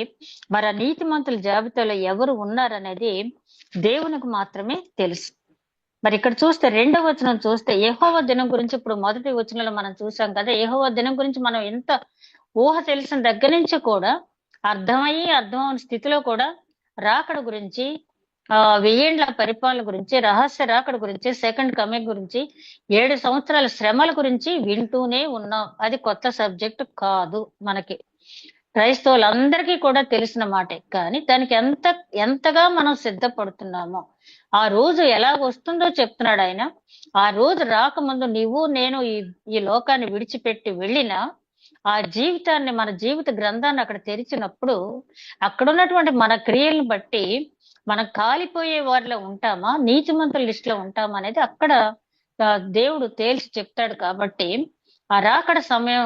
మరి ఆ నీతిమంతుల జాబితాలో ఎవరు ఉన్నారనేది దేవునికి మాత్రమే తెలుసు. మరి ఇక్కడ చూస్తే రెండవ వచనం చూస్తే యెహోవా దినం గురించి, ఇప్పుడు మొదటి వచనంలో మనం చూసాం కదా, యెహోవా దినం గురించి మనం ఎంత ఊహ తెలిసిన దగ్గర నుంచి కూడా అర్థం అవని స్థితిలో కూడా రాకడ గురించి, 1000 ఏండ్ల పరిపాలన గురించి, రహస్య రాకడ గురించి, సెకండ్ కమింగ్ గురించి, 7 సంవత్సరాల శ్రమల గురించి వింటూనే ఉన్నాం. అది కొత్త సబ్జెక్ట్ కాదు మనకి, క్రైస్తవులందరికీ కూడా తెలిసిన మాటే. కానీ దానికి ఎంతగా మనం సిద్ధపడుతున్నామో, ఆ రోజు ఎలా వస్తుందో చెప్తున్నాడు ఆయన. ఆ రోజు రాకముందు నీవు నేను ఈ లోకాన్ని విడిచిపెట్టి వెళ్ళినా ఆ జీవితాన్ని, మన జీవిత గ్రంథాన్ని అక్కడ తెరిచినప్పుడు అక్కడ ఉన్నటువంటి మన క్రియలను బట్టి మనం కాలిపోయే వారిలో ఉంటామా, నీతిమంతుల లిస్ట్ లో ఉంటామా అనేది అక్కడ దేవుడు తేల్చి చెప్తాడు. కాబట్టి ఆ రాకడ సమయం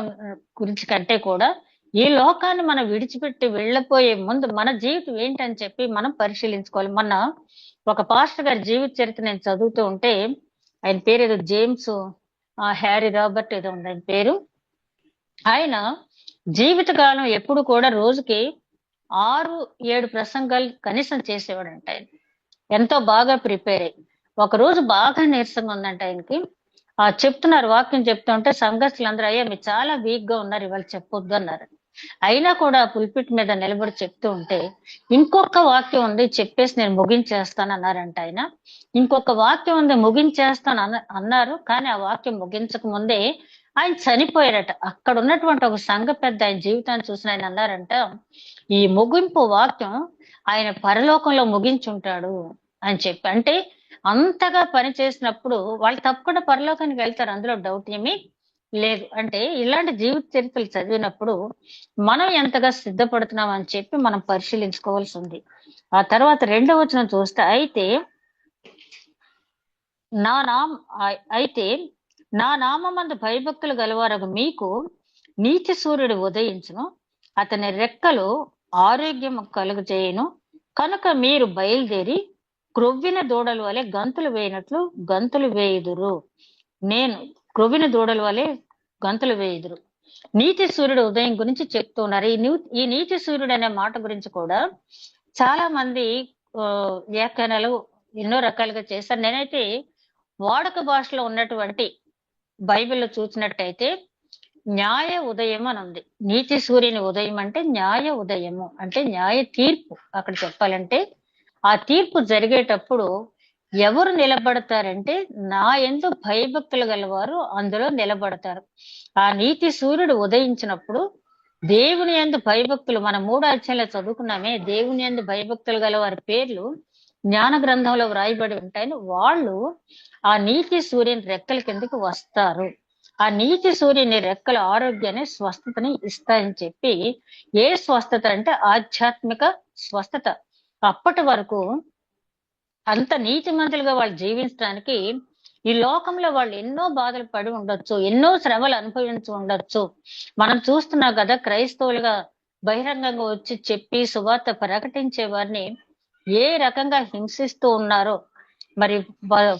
గురించి కంటే కూడా ఈ లోకాన్ని మనం విడిచిపెట్టి వెళ్ళిపోయే ముందు మన జీవితం ఏంటని చెప్పి మనం పరిశీలించుకోవాలి. మొన్న ఒక పాస్టర్ గారి జీవిత చరిత్ర నేను చదువుతూ ఉంటే, ఆయన పేరు ఏదో జేమ్స్ హ్యారీ రాబర్ట్ ఏదో ఉంది ఆయన పేరు. ఆయన జీవితకాలం ఎప్పుడు కూడా రోజుకి 6-7 ప్రసంగాలు కనీసం చేసేవాడంట ఆయన. ఎంతో బాగా ప్రిపేర్ అయ్యి. ఒకరోజు బాగా నీరసంగా ఉందంట ఆయనకి. చెప్తున్నారు, వాక్యం చెప్తూ ఉంటే సంఘస్థులందరూ, అయ్యా మీరు చాలా వీక్ గా ఉన్నారు, ఇవాళ చెప్పొద్దు అన్నారు. అయినా కూడా పుల్పిట్ మీద నిలబడి చెప్తూ ఉంటే, ఇంకొక వాక్యం ఉంది చెప్పేసి నేను ముగించేస్తాను అన్నారంట ఆయన. ఇంకొక వాక్యం ఉంది ముగించేస్తాను అన్నారు. కానీ ఆ వాక్యం ముగించక ముందే ఆయన చనిపోయారట. అక్కడ ఉన్నటువంటి ఒక సంఘ పెద్ద ఆయన జీవితాన్ని చూసిన ఆయన అన్నారంట, ఈ ముగింపు వాక్యం ఆయన పరలోకంలో ముగించుంటాడు అని చెప్పి. అంటే అంతగా పని చేసినప్పుడు వాళ్ళు తప్పకుండా పరలోకానికి వెళ్తారు, అందులో డౌట్ ఏమీ లేదు. అంటే ఇలాంటి జీవిత చరిత్రలు చదివినప్పుడు మనం ఎంతగా సిద్ధపడుతున్నాం అని చెప్పి మనం పరిశీలించుకోవాల్సి ఉంది. ఆ తర్వాత 2వ వచనం చూస్తే, అయితే నా నామమందు భయభక్తులు గలవారగు మీకు నీతి సూర్యుడు ఉదయించును, అతని రెక్కలు ఆరోగ్యం కలుగజేయును, కనుక మీరు బయలుదేరి క్రొవ్విన దూడల వలె గంతులు వేయినట్లు గంతులు వేయుదురు. నేను క్రొవ్విన దూడల వలె గంతులు వేయుదురు. నీతి సూర్యుడు ఉదయం గురించి చెప్తున్నారు. ఈ నీతి సూర్యుడు అనే మాట గురించి కూడా చాలా మంది వ్యాఖ్యానాలు ఎన్నో రకాలుగా చేశారు. నేనైతే వాడుక భాషలో ఉన్నటువంటి బైబిల్లో చూసినట్టయితే న్యాయ ఉదయం అని ఉంది. నీతి సూర్యుని ఉదయం అంటే న్యాయ ఉదయము, అంటే న్యాయ తీర్పు. అక్కడ చెప్పాలంటే ఆ తీర్పు జరిగేటప్పుడు ఎవరు నిలబడతారంటే, నా యందు భయభక్తులు గలవారు అందులో నిలబడతారు. ఆ నీతి సూర్యుడు ఉదయించినప్పుడు దేవుని యందు భయభక్తులు, మనం 3 అధ్యాయంలో చదువుకున్నామే, దేవుని యందు భయభక్తులు గల వారి పేర్లు జ్ఞాన గ్రంథంలో వ్రాయబడి ఉంటాయని, వాళ్ళు ఆ నీతి సూర్యుని రెక్కల కిందకి వస్తారు. ఆ నీతి సూర్యుని రెక్కల ఆరోగ్యాన్ని, స్వస్థతని ఇస్తాయని చెప్పి. ఏ స్వస్థత అంటే ఆధ్యాత్మిక స్వస్థత. అప్పటి వరకు అంత నీతిమంతులుగా వాళ్ళు జీవించడానికి ఈ లోకంలో వాళ్ళు ఎన్నో బాధలు పడి ఉండొచ్చు, ఎన్నో శ్రమలు అనుభవించి ఉండొచ్చు. మనం చూస్తున్నాం కదా, క్రైస్తవులుగా బహిరంగంగా వచ్చి చెప్పి సువార్త ప్రకటించే వారిని ఏ రకంగా హింసిస్తూ ఉన్నారో. మరి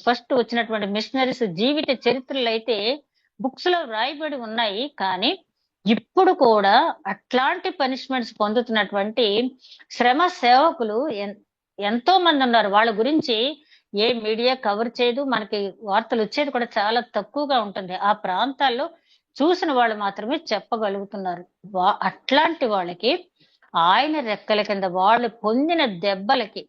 ఫస్ట్ వచ్చినటువంటి మిషనరీస్ జీవిత చరిత్రలు అయితే బుక్స్ లో రాయబడి ఉన్నాయి. కానీ ఇప్పుడు కూడా అట్లాంటి పనిష్మెంట్స్ పొందుతున్నటువంటి శ్రమ సేవకులు ఎంతో మంది ఉన్నారు. వాళ్ళ గురించి ఏ మీడియా కవర్ చేయదు, మనకి వార్తలు వచ్చేది కూడా చాలా తక్కువగా ఉంటుంది. ఆ ప్రాంతాల్లో చూసిన వాళ్ళు మాత్రమే చెప్పగలుగుతున్నారు. అట్లాంటి వాళ్ళకి ఆయన రెక్కల కింద వాళ్ళు పొందిన దెబ్బలకి,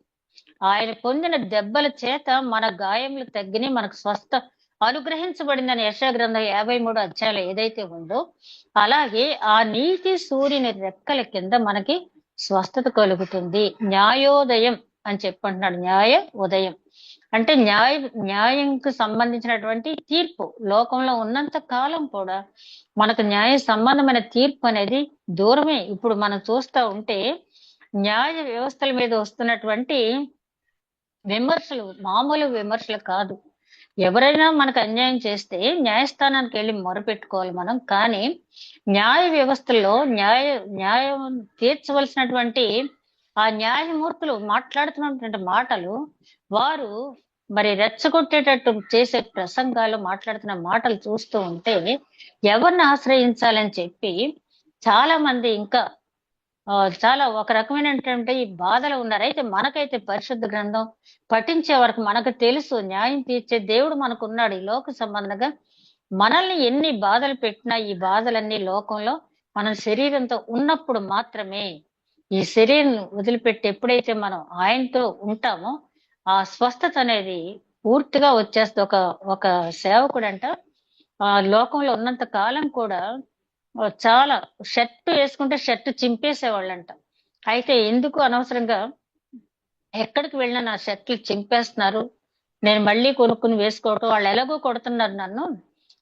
ఆయన పొందిన దెబ్బల చేత మన గాయములు తగ్గిని, మనకు స్వస్థ అనుగ్రహించబడిందని యెషయా గ్రంథం 53 అధ్యాయంలో ఏదైతే ఉందో, అలాగే ఆ నీతి సూర్యుని రెక్కల కింద మనకి స్వస్థత కలుగుతుంది. న్యాయోదయం అని చెప్పంటున్నాడు. న్యాయ ఉదయం అంటే న్యాయంకు సంబంధించినటువంటి తీర్పు. లోకంలో ఉన్నంత కాలం కూడా మనకు న్యాయ సంబంధమైన తీర్పు అనేది దూరమే. ఇప్పుడు మనం చూస్తూ ఉంటే న్యాయ వ్యవస్థల మీద వస్తున్నటువంటి విమర్శలు మామూలు విమర్శలు కాదు. ఎవరైనా మనకు అన్యాయం చేస్తే న్యాయస్థానానికి వెళ్ళి మొరపెట్టుకోవాలి మనం. కానీ న్యాయ వ్యవస్థల్లో న్యాయం తీర్చవలసినటువంటి ఆ న్యాయమూర్తులు మాట్లాడుతున్నటువంటి మాటలు, వారు మరి రెచ్చగొట్టేటట్టు చేసే ప్రసంగాలు, మాట్లాడుతున్న మాటలు చూస్తూ ఉంటే ఎవరిని ఆశ్రయించాలని చెప్పి చాలా మంది ఇంకా చాలా ఒక రకమైనటువంటి ఈ బాధలు ఉన్నారు. అయితే మనకైతే పరిశుద్ధ గ్రంథం పఠించే వరకు మనకు తెలుసు, న్యాయం తీర్చే దేవుడు మనకున్నాడు. ఈ లోక సంబంధంగా మనల్ని ఎన్ని బాధలు పెట్టినా ఈ బాధలన్నీ లోకంలో మనం శరీరంతో ఉన్నప్పుడు మాత్రమే. ఈ శరీరం వదిలిపెట్టి ఎప్పుడైతే మనం ఆయనతో ఉంటామో ఆ స్వస్థత అనేది పూర్తిగా వచ్చేస్తుంది. ఒక సేవకుడంట లోకంలో ఉన్నంత కాలం కూడా చాలా షర్ట్ వేసుకుంటే షర్ట్ చింపేసేవాళ్ళంట. అయితే ఎందుకు అనవసరంగా ఎక్కడికి వెళ్ళినా నా షర్ట్లు చింపేస్తున్నారు, నేను మళ్ళీ కొనుక్కుని వేసుకోవటం, వాళ్ళు ఎలాగో కొడుతున్నారు నన్ను,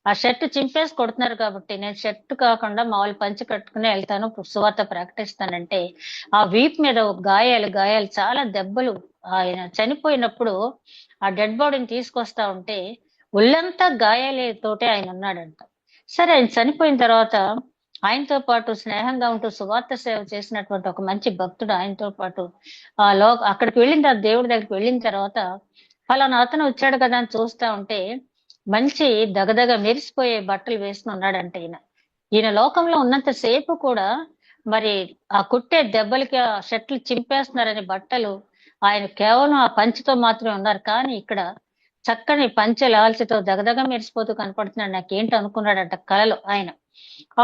ఆ షర్ట్ చింపేసి కొడుతున్నారు కాబట్టి నేను షర్ట్ కాకుండా మామూలు పంచి కట్టుకుని వెళ్తాను, సువార్త ప్రకటిస్తానంటే ఆ వీప్ మీద గాయాలు చాలా దెబ్బలు. ఆయన చనిపోయినప్పుడు ఆ డెడ్ బాడీని తీసుకొస్తా ఉంటే ఒళ్ళంతా గాయాలతోటే ఆయన ఉన్నాడంట. సరే, ఆయన చనిపోయిన తర్వాత ఆయనతో పాటు స్నేహంగా ఉంటూ సువార్త సేవ చేసినటువంటి ఒక మంచి భక్తుడు ఆయనతో పాటు అక్కడికి వెళ్ళిన తర్వాత, దేవుడి దగ్గరికి వెళ్ళిన తర్వాత, ఫలానా అతను వచ్చాడు కదా అని చూస్తా ఉంటే మంచి దగదగ మెరిసిపోయే బట్టలు వేసుకుని ఉన్నాడంటే ఈయన లోకంలో ఉన్నంత సేపు కూడా మరి ఆ కుట్టే దెబ్బలకి ఆ షర్ట్లు చింపేస్తున్నారని బట్టలు, ఆయన కేవలం ఆ పంచెతో మాత్రమే ఉన్నారు. కానీ ఇక్కడ చక్కని పంచె లాల్చితో దగదగ మెరిసిపోతూ కనపడుతున్నాడు. నాకేంటి అనుకున్నాడంట కలలో ఆయన.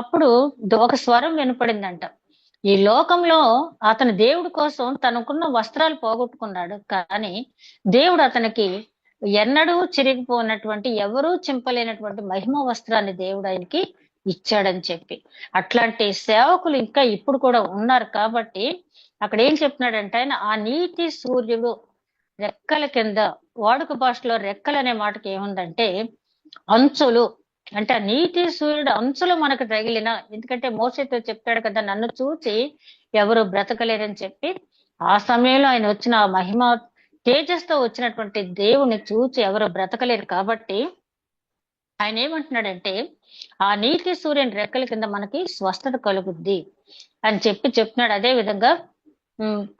అప్పుడు ఒక స్వరం వినపడిందంట. ఈ లోకంలో అతను దేవుడి కోసం తనకున్న వస్త్రాలు పోగొట్టుకున్నాడు. కానీ దేవుడు అతనికి ఎన్నడూ చిరిగిపోయినటువంటి, ఎవరూ చింపలేనటువంటి మహిమ వస్త్రాన్ని దేవుడు ఆయనకి ఇచ్చాడని చెప్పి, అట్లాంటి సేవకులు ఇంకా ఇప్పుడు కూడా ఉన్నారు. కాబట్టి అక్కడ ఏం చెప్తున్నాడంటే ఆయన, ఆ నీతి సూర్యుడు రెక్కల కింద, వాడుక భాషలో రెక్కలు అనే మాటకి ఏముందంటే అంచులు. అంటే ఆ నీతి సూర్యుడు అంచులు మనకు తగిలిన, ఎందుకంటే మోషేతో చెప్పాడు కదా, నన్ను చూసి ఎవరు బ్రతకలేరని చెప్పి. ఆ సమయంలో ఆయన వచ్చిన ఆ మహిమ తేజస్తో వచ్చినటువంటి దేవుని చూచి ఎవరు బ్రతకలేరు. కాబట్టి ఆయన ఏమంటున్నాడంటే ఆ నీతి సూర్యుని రెక్కల కింద మనకి స్వస్థత కలుగుద్ది అని చెప్పి చెప్తున్నాడు. అదే విధంగా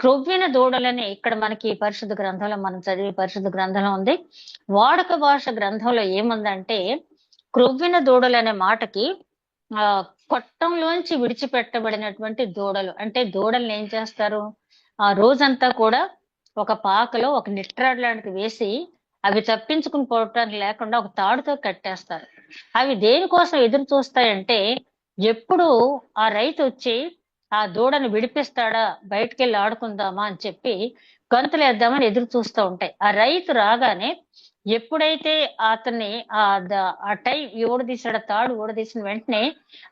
క్రొవ్విన దూడలని ఇక్కడ మనకి పరిశుద్ధ గ్రంథంలో మనం చదివే పరిశుద్ధ గ్రంథంలో ఉంది. వాడుక భాష గ్రంథంలో ఏముందంటే క్రొవ్విన దూడలు అనే మాటకి కొట్టంలోంచి విడిచిపెట్టబడినటువంటి దూడలు. అంటే దూడల్ని ఏం చేస్తారు, ఆ రోజంతా కూడా ఒక పాకలో ఒక నిట్రాడ్ లాంటిది వేసి అవి తప్పించుకుని పోవటానికి లేకుండా ఒక తాడుతో కట్టేస్తారు. అవి దేనికోసం ఎదురు చూస్తాయంటే ఎప్పుడు ఆ రైతు వచ్చి ఆ దూడను విడిపిస్తాడా, బయటకెళ్ళి ఆడుకుందామా అని చెప్పి గంతులేద్దామని ఎదురు చూస్తూ ఉంటాయి. ఆ రైతు రాగానే ఎప్పుడైతే అతన్ని ఆ టై ఊడదీసాడు, తాడు ఊడదీసిన వెంటనే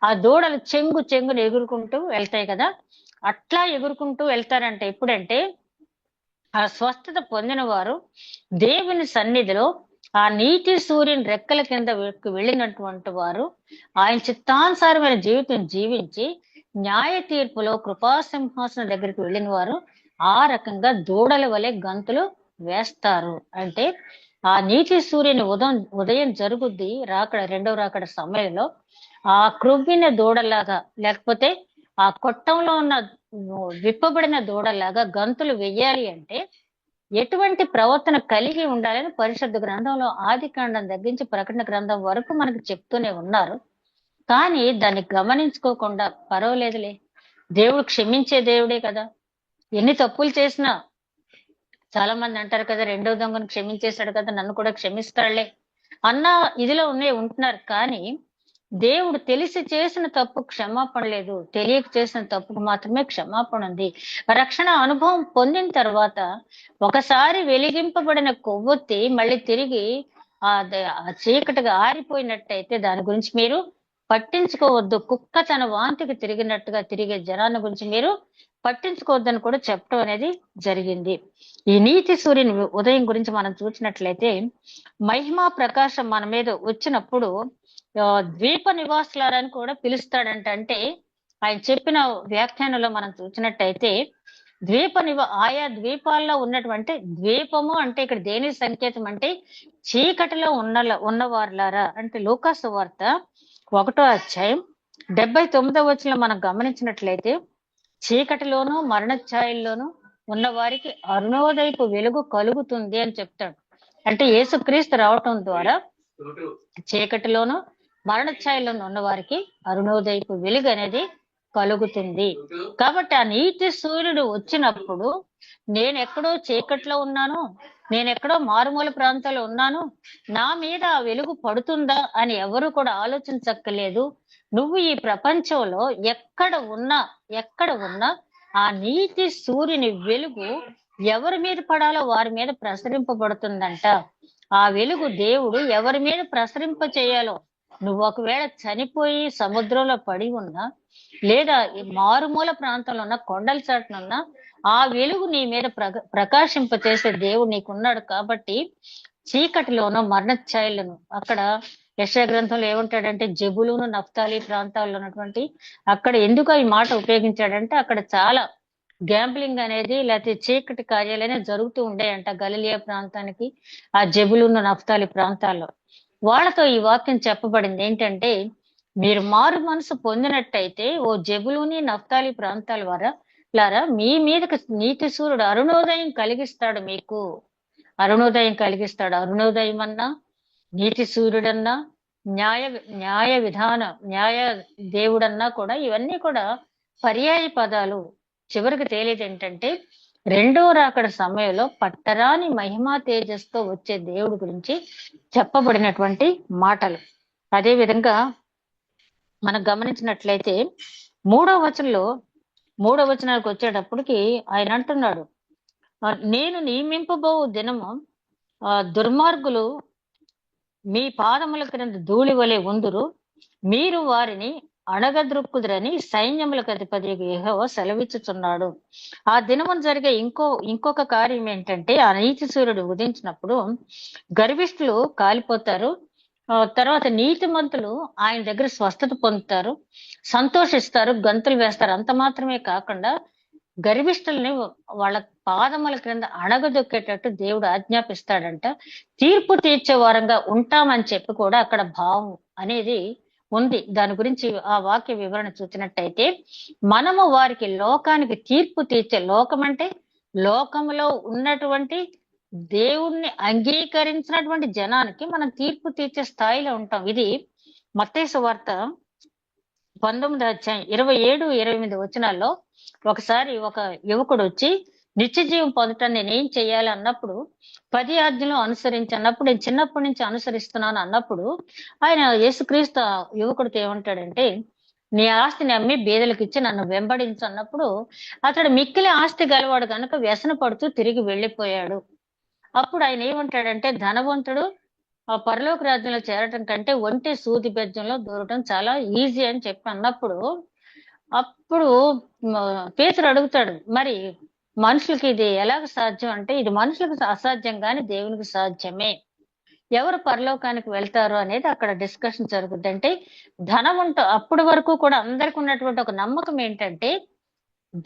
ఆ దూడలు చెంగుని ఎగురుకుంటూ వెళ్తాయి కదా. అట్లా ఎగురుకుంటూ వెళ్తారంటే ఎప్పుడంటే ఆ స్వస్థత పొందిన వారు దేవుని సన్నిధిలో ఆ నీతి సూర్యుని రెక్కల కింద వెళ్ళినటువంటి వారు ఆయన చిత్తానుసారమైన జీవితం జీవించి న్యాయ తీర్పులో కృపాసింహాసనం దగ్గరికి వెళ్ళిన వారు ఆ రకంగా దూడల వలె గంతులు వేస్తారు. అంటే ఆ నీతి సూర్యుని ఉదయం జరుగుద్ది రాకడ, రెండవ రాకడ సమయంలో ఆ క్రొవ్విన దూడలాగా, లేకపోతే ఆ కొట్టంలో ఉన్న విప్పబడిన దూడలాగా గంతులు వెయ్యాలి అంటే ఎటువంటి ప్రవర్తన కలిగి ఉండాలని పరిశుద్ధ గ్రంథంలో ఆది కాండం తగ్గించి ప్రకటన గ్రంథం వరకు మనకు చెప్తూనే ఉన్నారు. కానీ దాన్ని గమనించుకోకుండా పర్వాలేదులే, దేవుడు క్షమించే దేవుడే కదా, ఎన్ని తప్పులు చేసినా, చాలా మంది అంటారు కదా రెండో దొంగను క్షమించేశాడు కదా నన్ను కూడా క్షమిస్తాడులే అన్న ఇదిలో ఉంటున్నారు. కానీ దేవుడు తెలిసి చేసిన తప్పు క్షమాపణ లేదు, తెలియక చేసిన తప్పుకు మాత్రమే క్షమాపణ ఉంది. రక్షణ అనుభవం పొందిన తర్వాత ఒకసారి వెలిగింపబడిన కొవ్వొత్తి మళ్ళీ తిరిగి ఆ చీకటిగా ఆరిపోయినట్టయితే దాని గురించి మీరు పట్టించుకోవద్దు. కుక్క తన వాంతికి తిరిగినట్టుగా తిరిగే జనాన్ని గురించి మీరు పట్టించుకోవద్దని కూడా చెప్పడం అనేది జరిగింది. ఈ నీతి సూర్యుని ఉదయం గురించి మనం చూసినట్లయితే మహిమా ప్రకాశం మన మీద వచ్చినప్పుడు ద్వీప నివాసులారని కూడా పిలుస్తాడంట. అంటే ఆయన చెప్పిన వ్యాఖ్యానంలో మనం చూసినట్టయితే ఆయా ద్వీపాల్లో ఉన్నటువంటి ద్వీపము అంటే ఇక్కడ దేని సంకేతం అంటే చీకటిలో ఉన్నవారులారా. అంటే లూకాసు వార్త 1వ అధ్యాయం 79వ వచనంలో మనం గమనించినట్లయితే చీకటిలోను మరణ ఛాయల్లోనూ ఉన్న వారికి అరుణోదయపు వెలుగు కలుగుతుంది అని చెప్తాడు. అంటే యేసుక్రీస్తు రావటం ద్వారా చీకటిలోను మరణ ఛాయల్లోనూ ఉన్న వారికి అరుణోదయపు వెలుగు అనేది కలుగుతుంది. కాబట్టి ఆ నీతి సూర్యుడు వచ్చినప్పుడు నేనెక్కడో చీకట్లో ఉన్నాను, నేనెక్కడో మారుమూల ప్రాంతాల్లో ఉన్నాను, నా మీద ఆ వెలుగు పడుతుందా అని ఎవరు కూడా ఆలోచించక్కర్లేదు. నువ్వు ఈ ప్రపంచంలో ఎక్కడ ఉన్నా ఆ నీతి సూర్యుని వెలుగు ఎవరి మీద పడాలో వారి మీద ప్రసరింపబడుతుందంట. ఆ వెలుగు దేవుడు ఎవరి మీద ప్రసరింప చేయాలో, నువ్వు ఒకవేళ చనిపోయి సముద్రంలో పడి ఉన్నా, లేదా మారుమూల ప్రాంతంలో ఉన్న కొండల చాటునున్నా ఆ వెలుగు నీ మీద ప్రకాశింప చేసే దేవుడు నీకున్నాడు. కాబట్టి చీకటిలోనూ మరణ ఛాయలను, అక్కడ యెషయా గ్రంథంలో ఏమంటాడంటే జెబులూను నఫ్తాలి ప్రాంతాల్లో ఉన్నటువంటి అక్కడ ఎందుకు ఈ మాట ఉపయోగించాడంటే అక్కడ చాలా గ్యాంబ్లింగ్ అనేది లేకపోతే చీకటి కార్యాలనే జరుగుతూ ఉండేయంట గలిలియా ప్రాంతానికి, ఆ జెబులూను నఫ్తాలి ప్రాంతాల్లో. వాళ్ళతో ఈ వాక్యం చెప్పబడింది ఏంటంటే మీరు మారు మనసు పొందినట్టయితే ఓ జెబులూని నఫ్తాలి ప్రాంతాల లారా మీ మీదకి నీతి సూర్యుడు అరుణోదయం కలిగిస్తాడు. మీకు అరుణోదయం కలిగిస్తాడు. అరుణోదయం అన్నా, నీతి సూర్యుడన్నా, న్యాయ దేవుడన్నా కూడా ఇవన్నీ కూడా పర్యాయ పదాలు చివరికి తేలేది ఏంటంటే రెండో రాకడ సమయంలో పట్టరాని మహిమా తేజస్తో వచ్చే దేవుడి గురించి చెప్పబడినటువంటి మాటలు. అదే విధంగా మనం గమనించినట్లయితే మూడో వచనానికి వచ్చేటప్పటికి ఆయన అంటున్నాడు, నేను నియమింపబో దినము దుర్మార్గులు మీ పాదముల క్రింద ధూళి వలె ఉందురు, మీరు వారిని అణగద్రొక్కుదురని సైన్యములకు అధిపతి యెహోవా సెలవిచ్చుచున్నాడు. ఆ దినమున జరిగే ఇంకొక కార్యం ఏంటంటే, ఆ నీతి సూర్యుడు ఉదయించినప్పుడు గర్విష్ఠులు కాలిపోతారు. తర్వాత నీతిమంతులు ఆయన దగ్గర స్వస్థత పొందుతారు, సంతోషిస్తారు, గంతులు వేస్తారు. అంత మాత్రమే కాకుండా గర్విష్ఠుల్ని వాళ్ళ పాదముల క్రింద అణగదొక్కేటట్టు దేవుడు ఆజ్ఞాపిస్తాడంట. తీర్పు తీర్చే వారంగా ఉంటామని చెప్పి కూడా అక్కడ భావం అనేది ఉంది. దాని గురించి ఆ వాక్య వివరణ చూసినట్టయితే, మనము వారికి లోకానికి తీర్పు తీర్చే, లోకం అంటే లోకములో ఉన్నటువంటి దేవుణ్ణి అంగీకరించినటువంటి జనానికి మనం తీర్పు తీర్చే స్థాయిలో ఉంటాం. ఇది మత్తయి సువార్త 19వ అధ్యాయం 27, 28 వచనాల్లో ఒకసారి ఒక యువకుడు వచ్చి నిత్య జీవం పొందటాన్ని నేనేం చెయ్యాలి అన్నప్పుడు, 10 ఆజ్ఞలు అనుసరించి అన్నప్పుడు, నేను చిన్నప్పటి నుంచి అనుసరిస్తున్నాను అన్నప్పుడు, ఆయన యేసుక్రీస్తు యువకుడితో ఏమంటాడంటే, నీ ఆస్తిని అమ్మి బీదలకు ఇచ్చి నన్ను వెంబడించు అన్నప్పుడు, అతడు మిక్కిలి ఆస్తి గలవాడు కనుక వ్యసన పడుతూ తిరిగి వెళ్ళిపోయాడు. అప్పుడు ఆయన ఏమంటాడంటే, ధనవంతుడు ఆ పరలోక రాజ్యంలో చేరటం కంటే ఒంటె సూది బెజ్జంలో దూరటం చాలా ఈజీ అని చెప్పి అన్నప్పుడు, అప్పుడు పేతురు అడుగుతాడు, మరి మనుషులకి ఇది ఎలాగ సాధ్యం అంటే, ఇది మనుషులకు అసాధ్యం కానీ దేవునికి సాధ్యమే. ఎవరు పరలోకానికి వెళ్తారు అనేది అక్కడ డిస్కషన్ జరుగుద్ది. అంటే ధనం అప్పటి వరకు కూడా అందరికి ఉన్నటువంటి ఒక నమ్మకం ఏంటంటే,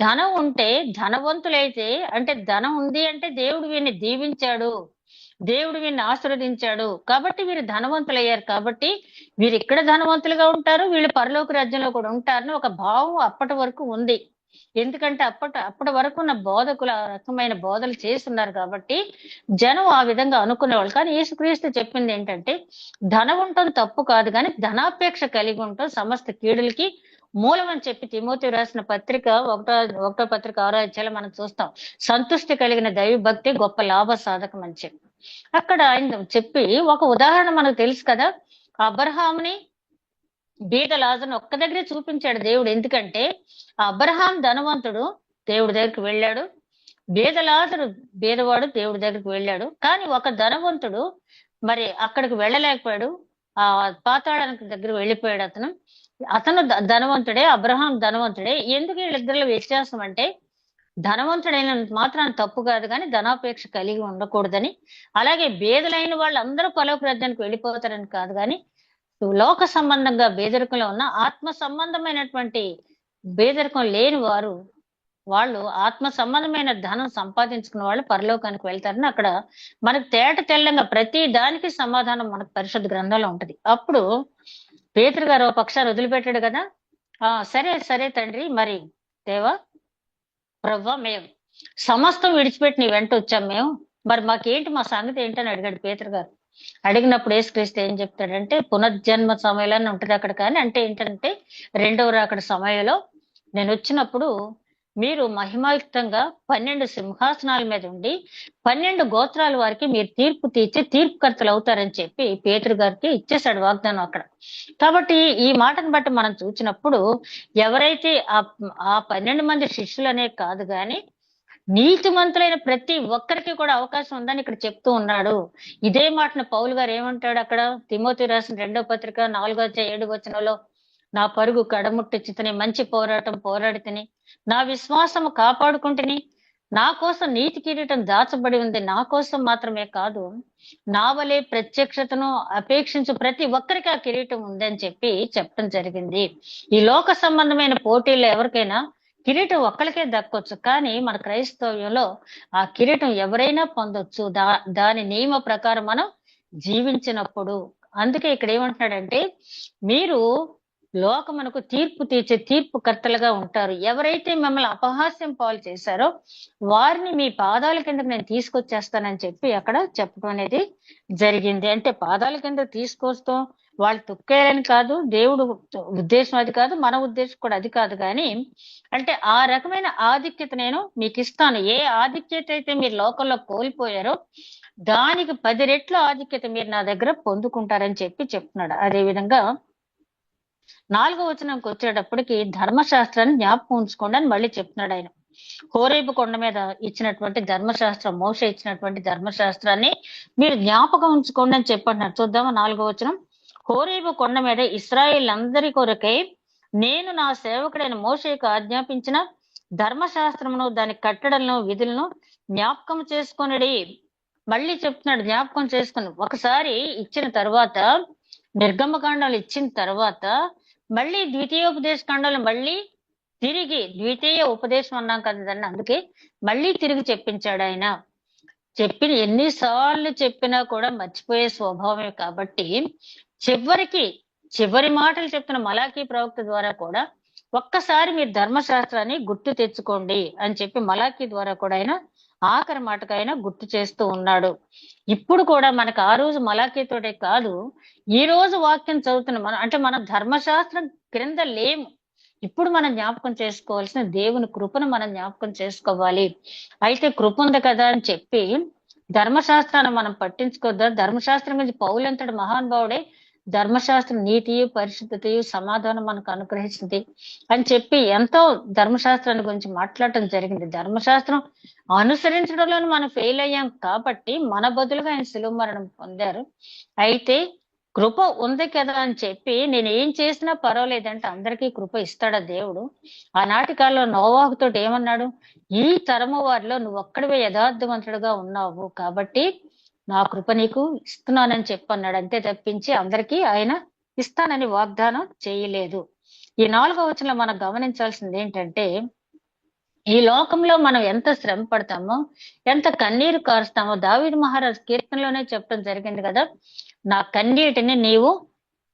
ధనం ఉంటే ధనవంతులైతే, అంటే ధనం ఉంది అంటే దేవుడు వీరిని దీవించాడు, దేవుడు వీరిని ఆశీర్వదించాడు కాబట్టి వీరు ధనవంతులయ్యారు, కాబట్టి వీరు ఇక్కడ ధనవంతులుగా ఉంటారు, వీళ్ళు పరలోక రాజ్యంలో కూడా ఉంటారని ఒక భావం అప్పటి వరకు ఉంది. ఎందుకంటే అప్పటి వరకు ఉన్న బోధకులు ఆ రకమైన బోధలు చేస్తున్నారు కాబట్టి జనం ఆ విధంగా అనుకునేవాళ్ళు. కానీ యేసుక్రీస్తు చెప్పింది ఏంటంటే, ధనం ఉండటం తప్పు కాదు, కానీ ధనాపేక్ష కలిగి ఉండటం సమస్త కీడులకి మూలం అని చెప్పి తిమోతి రాసిన పత్రిక ఒకటో పత్రిక 6వ అధ్యాయంలో మనం చూస్తాం. సంతుష్టి కలిగిన దైవ భక్తి గొప్ప లాభ సాధకం అని చెప్పి అక్కడ ఆయన చెప్పి ఒక ఉదాహరణ మనకు తెలుసు కదా, అబ్రహాముని బీద లాజరుని ఒక్క దగ్గరే చూపించాడు దేవుడు. ఎందుకంటే అబ్రహాం ధనవంతుడు, దేవుడి దగ్గరికి వెళ్ళాడు. బీదలాజరు బీదవాడు, దేవుడి దగ్గరికి వెళ్ళాడు. కానీ ఒక ధనవంతుడు మరి అక్కడికి వెళ్ళలేకపోయాడు, ఆ పాతాళానికి దగ్గర వెళ్ళిపోయాడు. అతను ధనవంతుడే, అబ్రహాం ధనవంతుడే. ఎందుకు వీళ్ళిద్దరిలో వ్యత్యాసం అంటే, ధనవంతుడైన మాత్రం తప్పు కాదు కానీ ధనాపేక్ష కలిగి ఉండకూడదని, అలాగే బేదలైన వాళ్ళందరూ పరలోక రాజ్యానికి వెళ్ళిపోతారని కాదు, కానీ లోక సంబంధంగా బేదరికంలో ఉన్న ఆత్మ సంబంధమైనటువంటి బేదరికం లేని వారు, వాళ్ళు ఆత్మ సంబంధమైన ధనం సంపాదించుకున్న వాళ్ళు పరలోకానికి వెళ్తారని అక్కడ మనకు తెల్లంగా ప్రతి దానికి సమాధానం మనకు పరిశుద్ధ గ్రంథంలో ఉంటది. అప్పుడు పేతురు గారు ఒక పక్షాన్ని వదిలిపెట్టాడు కదా, సరే సరే తండ్రి, మరి దేవా ప్రవ్వా, మేము సమస్తం విడిచిపెట్టి నీ వెంట వచ్చాం మేము, మరి మాకేంటి, మా సంగతి ఏంటని అడిగాడు పేతురు గారు. అడిగినప్పుడు యేసుక్రీస్తు ఏం చెప్తాడంటే, పునర్జన్మ సమయంలోనే ఉంటది అక్కడ, కానీ అంటే ఏంటంటే రెండవ రాకడ సమయంలో నేను వచ్చినప్పుడు మీరు మహిమాయుక్తంగా 12 సింహాసనాల మీద ఉండి 12 గోత్రాల వారికి మీరు తీర్పు తీర్చి తీర్పుకర్తలు అవుతారని చెప్పి పేతురు గారికి ఇచ్చేశాడు వాగ్దానం అక్కడ. కాబట్టి ఈ మాటను బట్టి మనం చూసినప్పుడు ఎవరైతే ఆ 12 మంది శిష్యులనే కాదు కానీ నీతిమంతులైన ప్రతి ఒక్కరికి కూడా అవకాశం ఉందని ఇక్కడ చెప్తూ ఉన్నాడు. ఇదే మాటను పౌలు గారు ఏమంటాడు అక్కడ తిమోతి రాసిన 2వ పత్రిక 4వ అధ్యాయం 7వ వచనంలో, నా పరుగు కడముట్టించుతని, మంచి పోరాటం పోరాడితిని, నా విశ్వాసము కాపాడుకుంటుని, నా కోసం నీతి కిరీటం దాచబడి ఉంది, నా కోసం మాత్రమే కాదు నా వలె ప్రత్యక్షతను అపేక్షించు ప్రతి ఒక్కరికి ఆ కిరీటం ఉందని చెప్పి చెప్పడం జరిగింది. ఈ లోక సంబంధమైన పోటీల్లో ఎవరికైనా కిరీటం ఒక్కరికే దక్కొచ్చు, కానీ మన క్రైస్తవ్యంలో ఆ కిరీటం ఎవరైనా పొందొచ్చు, దాని నియమ ప్రకారం మనం జీవించినప్పుడు. అందుకే ఇక్కడ ఏమంటున్నాడంటే, మీరు లోకమునకు తీర్పు తీర్చే తీర్పు కర్తలుగా ఉంటారు. ఎవరైతే మిమ్మల్ని అపహాస్యం పాలు చేశారో వారిని మీ పాదాల కిందకు నేను తీసుకొచ్చేస్తానని చెప్పి అక్కడ చెప్పడం అనేది జరిగింది. అంటే పాదాల కింద తీసుకొస్తాం వాళ్ళు తొక్కేయాలని కాదు, దేవుడు ఉద్దేశం అది కాదు, మన ఉద్దేశం కూడా అది కాదు. కానీ అంటే ఆ రకమైన ఆధిక్యత నేను మీకు ఇస్తాను. ఏ ఆధిక్యత అయితే మీరు లోకంలో కోల్పోయారో దానికి 10 రెట్ల ఆధిక్యత మీరు నా దగ్గర పొందుకుంటారని చెప్పి చెప్తున్నాడు. అదే విధంగా 4వ వచనంకి వచ్చేటప్పటికి ధర్మశాస్త్రాన్ని జ్ఞాపకం ఉంచుకోండి అని మళ్ళీ చెప్తున్నాడు ఆయన. హోరేబు కొండ మీద ఇచ్చినటువంటి ధర్మశాస్త్రం, మోషే ఇచ్చినటువంటి ధర్మశాస్త్రాన్ని మీరు జ్ఞాపకం ఉంచుకోండి అని చెప్పంటున్నారు. చూద్దామా 4వ వచనం. హోరేబు కొండ మీద ఇశ్రాయేల్ అందరి కొరకై నేను నా సేవకుడైన మోషేకు ఆజ్ఞాపించిన ధర్మశాస్త్రమును దాని కట్టడలను విధులను జ్ఞాపకం చేసుకొనడి. మళ్ళీ చెప్తున్నాడు జ్ఞాపకం చేసుకుని. ఒకసారి ఇచ్చిన తర్వాత నిర్గమకాండాలు ఇచ్చిన తర్వాత మళ్ళీ ద్వితీయోపదేశ కాండాలు మళ్ళీ తిరిగి ద్వితీయ ఉపదేశం అన్నాం కదా దాన్ని, అందుకే మళ్ళీ తిరిగి చెప్పించాడు ఆయన. చెప్పిన ఎన్నిసార్లు చెప్పినా కూడా మర్చిపోయే స్వభావమే కాబట్టి చివరి మాటలు చెప్తున్న మలాకీ ప్రవక్త ద్వారా కూడా ఒక్కసారి మీరు ధర్మశాస్త్రాన్ని గుర్తు తెచ్చుకోండి అని చెప్పి మలాకీ ద్వారా కూడా ఆయన ఆఖరి మాటకు ఆయన గుర్తు చేస్తూ ఉన్నాడు. ఇప్పుడు కూడా మనకు ఆ రోజు మలాకీతోటే కాదు, ఈ రోజు వాక్యం చదువుతున్న మనం, అంటే మనం ధర్మశాస్త్రం క్రింద లేము. ఇప్పుడు మనం జ్ఞాపకం చేసుకోవాల్సిన దేవుని కృపను మనం జ్ఞాపకం చేసుకోవాలి. అయితే కృప ఉంది కదా అని చెప్పి ధర్మశాస్త్రాన్ని మనం పట్టించుకోద్దా? ధర్మశాస్త్రం గురించి పౌలంతటి మహానుభావుడే ధర్మశాస్త్రం నీతియు పరిశుద్ధతయు సమాధానం మనకు అనుగ్రహించింది అని చెప్పి ఎంతో ధర్మశాస్త్రాన్ని గురించి మాట్లాడటం జరిగింది. ధర్మశాస్త్రం అనుసరించడంలో మనం ఫెయిల్ అయ్యాం కాబట్టి మన బదులుగా ఆయన శిలువ మరణం పొందారు. అయితే కృప ఉంది కదా అని చెప్పి నేను ఏం చేసినా పర్వాలేదంటే అందరికీ కృప ఇస్తాడా దేవుడు? ఆనాటి కాలంలో నోవాహుతో ఏమన్నాడు? ఈ తరము వారిలో నువ్వు ఒక్కడివే యథార్థవంతుడుగా ఉన్నావు కాబట్టి నా కృప నీకు ఇస్తున్నానని చెప్పన్నాడు. అంతే తప్పించి అందరికీ ఆయన ఇస్తానని వాగ్దానం చేయలేదు. ఈ 4వ వచనంలో మనం గమనించాల్సింది ఏంటంటే, ఈ లోకంలో మనం ఎంత శ్రమ పడతామో, ఎంత కన్నీరు కారుస్తామో దావీదు మహారాజు కీర్తనలోనే చెప్పడం జరిగింది కదా, నా కన్నీటిని నీవు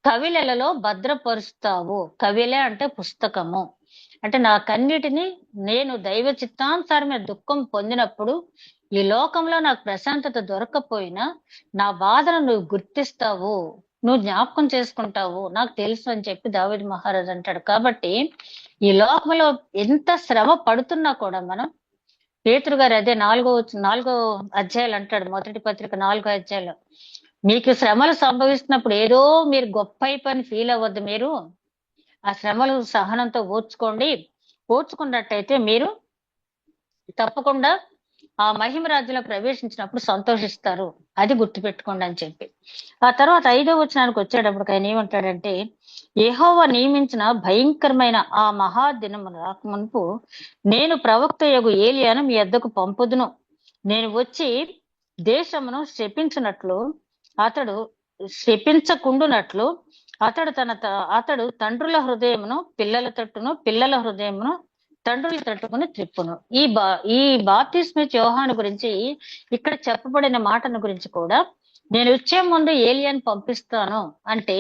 కవిలలో భద్రపరుస్తావు. కవిలే అంటే పుస్తకము. అంటే నా కన్నీటిని నేను దైవ చిత్తానుసారమైన దుఃఖం పొందినప్పుడు ఈ లోకంలో నాకు ప్రశాంతత దొరకపోయినా నా బాధను నువ్వు గుర్తిస్తావు, నువ్వు జ్ఞాపకం చేసుకుంటావు, నాకు తెలుసు అని చెప్పి దావీదు మహారాజు అంటాడు. కాబట్టి ఈ లోకంలో ఎంత శ్రమ పడుతున్నా కూడా మనం, పేతురు గారు అదే 4వ అధ్యాయాలు అంటాడు, మొదటి పత్రిక 4వ అధ్యాయంలో, మీకు శ్రమలు సంభవిస్తున్నప్పుడు ఏదో మీరు గొప్ప పని ఫీల్ అవ్వద్దు. మీరు ఆ శ్రమలు సహనంతో ఓర్చుకున్నట్టయితే మీరు తప్పకుండా ఆ మహిమ రాజ్యంలో ప్రవేశించినప్పుడు సంతోషిస్తారు, అది గుర్తుపెట్టుకోండి అని చెప్పి. ఆ తర్వాత 5వ వచనానికి వచ్చేటప్పుడు ఆయన ఏమంటాడంటే, యెహోవా నియమించిన భయంకరమైన ఆ మహాదినము రాకమునుపు నేను ప్రవక్తయగు ఏలియాను మీ వద్దకు పంపుదును. నేను వచ్చి దేశమును శపించకుండునట్లు అతడు తండ్రుల హృదయమును పిల్లల తట్టును, పిల్లల హృదయమును తండ్రులు తట్టుకుని త్రిప్పును. ఈ బాప్తిస్మ యోహాను గురించి ఇక్కడ చెప్పబడిన మాటను గురించి కూడా నేను వచ్చే ముందు ఏలియాని పంపిస్తాను అంటే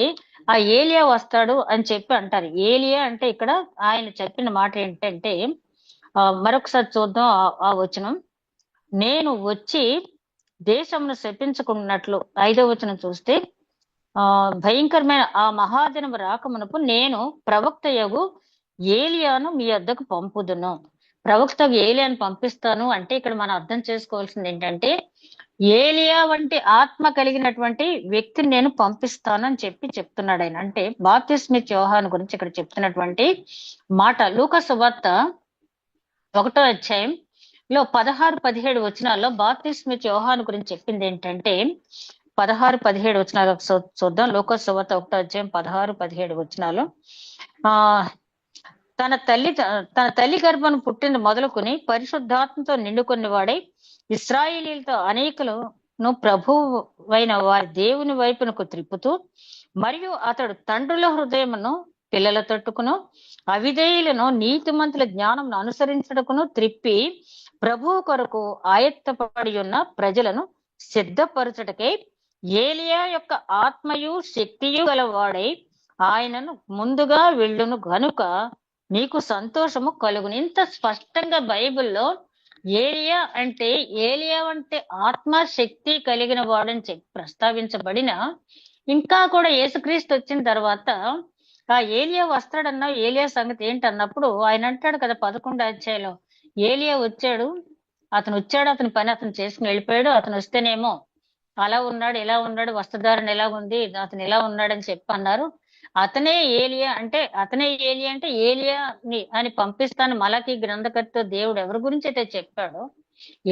ఆ ఏలియా వస్తాడు అని చెప్పి అంటారు. ఏలియా అంటే ఇక్కడ ఆయన చెప్పిన మాట ఏంటంటే, మరొకసారి చూద్దాం ఆ వచనం. నేను వచ్చి దేశమును శపించుకున్నట్లు 5వ వచనం చూస్తే, భయంకరమైన ఆ మహాదినం రాకమునపు నేను ప్రవక్తయగు ఏలియాను మీ వద్దకు పంపుదును. ప్రవక్తకు ఏలియాను పంపిస్తాను అంటే ఇక్కడ మనం అర్థం చేసుకోవాల్సింది ఏంటంటే, ఏలియా వంటి ఆత్మ కలిగినటువంటి వ్యక్తిని నేను పంపిస్తాను అని చెప్పి చెప్తున్నాడు ఆయన. అంటే బాప్తిస్మ యోహాను గురించి ఇక్కడ చెప్తున్నటువంటి మాట లూకా సువార్త 1వ అధ్యాయంలో 16-17 వచనాల్లో బాప్తిస్మ యోహాను గురించి చెప్పింది ఏంటంటే, 16-17 వచనాలు చూద్దాం. లూకా సువార్త 1వ అధ్యాయం 16-17 వచనాలు. తన తల్లి గర్భను పుట్టిన మొదలుకొని పరిశుద్ధాత్మతో నిండుకుని వాడై ఇశ్రాయేలీలతో అనేకులను ప్రభువైన వారి దేవుని వైపునకు త్రిప్పుతూ, మరియు అతడు తండ్రుల హృదయమును పిల్లల తట్టుకును, అవిధేయులను నీతిమంతుల జ్ఞానమును అనుసరించడకును త్రిప్పి ప్రభువు కొరకు ఆయత్తపడి ఉన్న ప్రజలను సిద్ధపరచుటకై ఏలియా యొక్క ఆత్మయు శక్తియు గలవాడై ఆయనను ముందుగా వెళ్ళును గనుక నీకు సంతోషము కలుగును. ఇంత స్పష్టంగా బైబిల్లో ఏలియా అంటే ఆత్మశక్తి కలిగిన వాడని చెప్పి ప్రస్తావించబడిన, ఇంకా కూడా యేసుక్రీస్తు వచ్చిన తర్వాత ఆ ఏలియా వస్తాడన్నా ఏలియా సంగతి ఏంటన్నప్పుడు ఆయన అంటాడు కదా 11 అధ్యాయంలో, ఏలియా వచ్చాడు, అతని పని అతను చేసుకుని వెళ్ళిపోయాడు. అతను వస్తేనేమో అలా ఉన్నాడు, ఇలా ఉన్నాడు, వస్త్రధారణ ఎలా ఉంది, అతను ఇలా ఉన్నాడని చెప్పి అన్నారు. అతనే ఏలియా అంటే ఏలియాని అని పంపిస్తాను మలకి గ్రంథకర్త దేవుడు ఎవరి గురించి అయితే చెప్పాడో,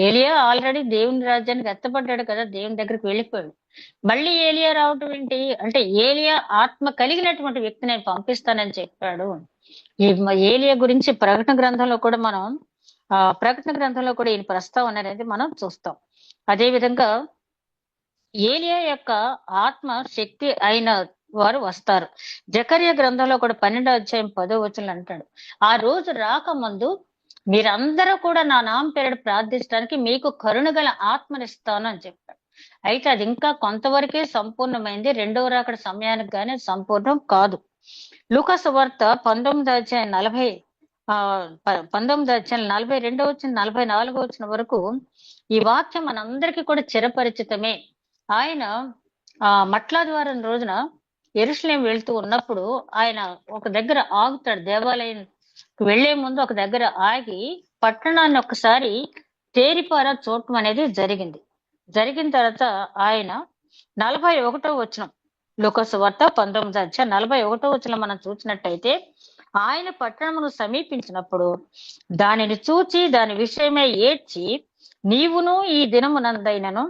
ఏలియా ఆల్రెడీ దేవుని రాజ్యానికి ఎత్తపడ్డాడు కదా, దేవుని దగ్గరికి వెళ్ళిపోయాడు. మళ్ళీ ఏలియా రావటం ఏంటి అంటే, ఏలియా ఆత్మ కలిగినటువంటి వ్యక్తి నేను పంపిస్తానని చెప్పాడు. ఈ ఏలియా గురించి ప్రకటన గ్రంథంలో కూడా ఈయన ప్రస్తావన అనేది మనం చూస్తాం. అదే విధంగా ఏలియా యొక్క ఆత్మ శక్తి అయిన వారు వస్తారు. జకర్యా గ్రంథంలో కూడా 12వ అధ్యాయం 10వ వచనంలో అంటాడు, ఆ రోజు రాకముందు మీరందరూ కూడా నా నామం పేరిట ప్రార్థించడానికి మీకు కరుణ గల ఆత్మనిస్తాను అని చెప్పాడు. అయితే అది ఇంకా కొంతవరకే సంపూర్ణమైంది, రెండవ రాకడ సమయానికి గానీ సంపూర్ణం కాదు. లూకా సువార్త 19వ అధ్యాయం 42వ వచ్చిన 44వ వచ్చిన వరకు ఈ వాక్యం మనందరికీ కూడా చిరపరిచితమే. ఆయన మట్లా ద్వారం రోజున యెరూషలేం వెళ్తూ ఉన్నప్పుడు ఆయన ఒక దగ్గర ఆగుతాడు. దేవాలయం వెళ్లే ముందు ఒక దగ్గర ఆగి పట్టణాన్ని ఒకసారి తేరిపారా చూడటం అనేది జరిగిన తర్వాత ఆయన 41వ వచనం, లూకా సువార్త 19వ అధ్యాయం 41వ వచనం మనం చూసినట్టయితే, ఆయన పట్టణమును సమీపించినప్పుడు దానిని చూచి దాని విషయమై ఏడ్చి, నీవును ఈ దినమునందైనను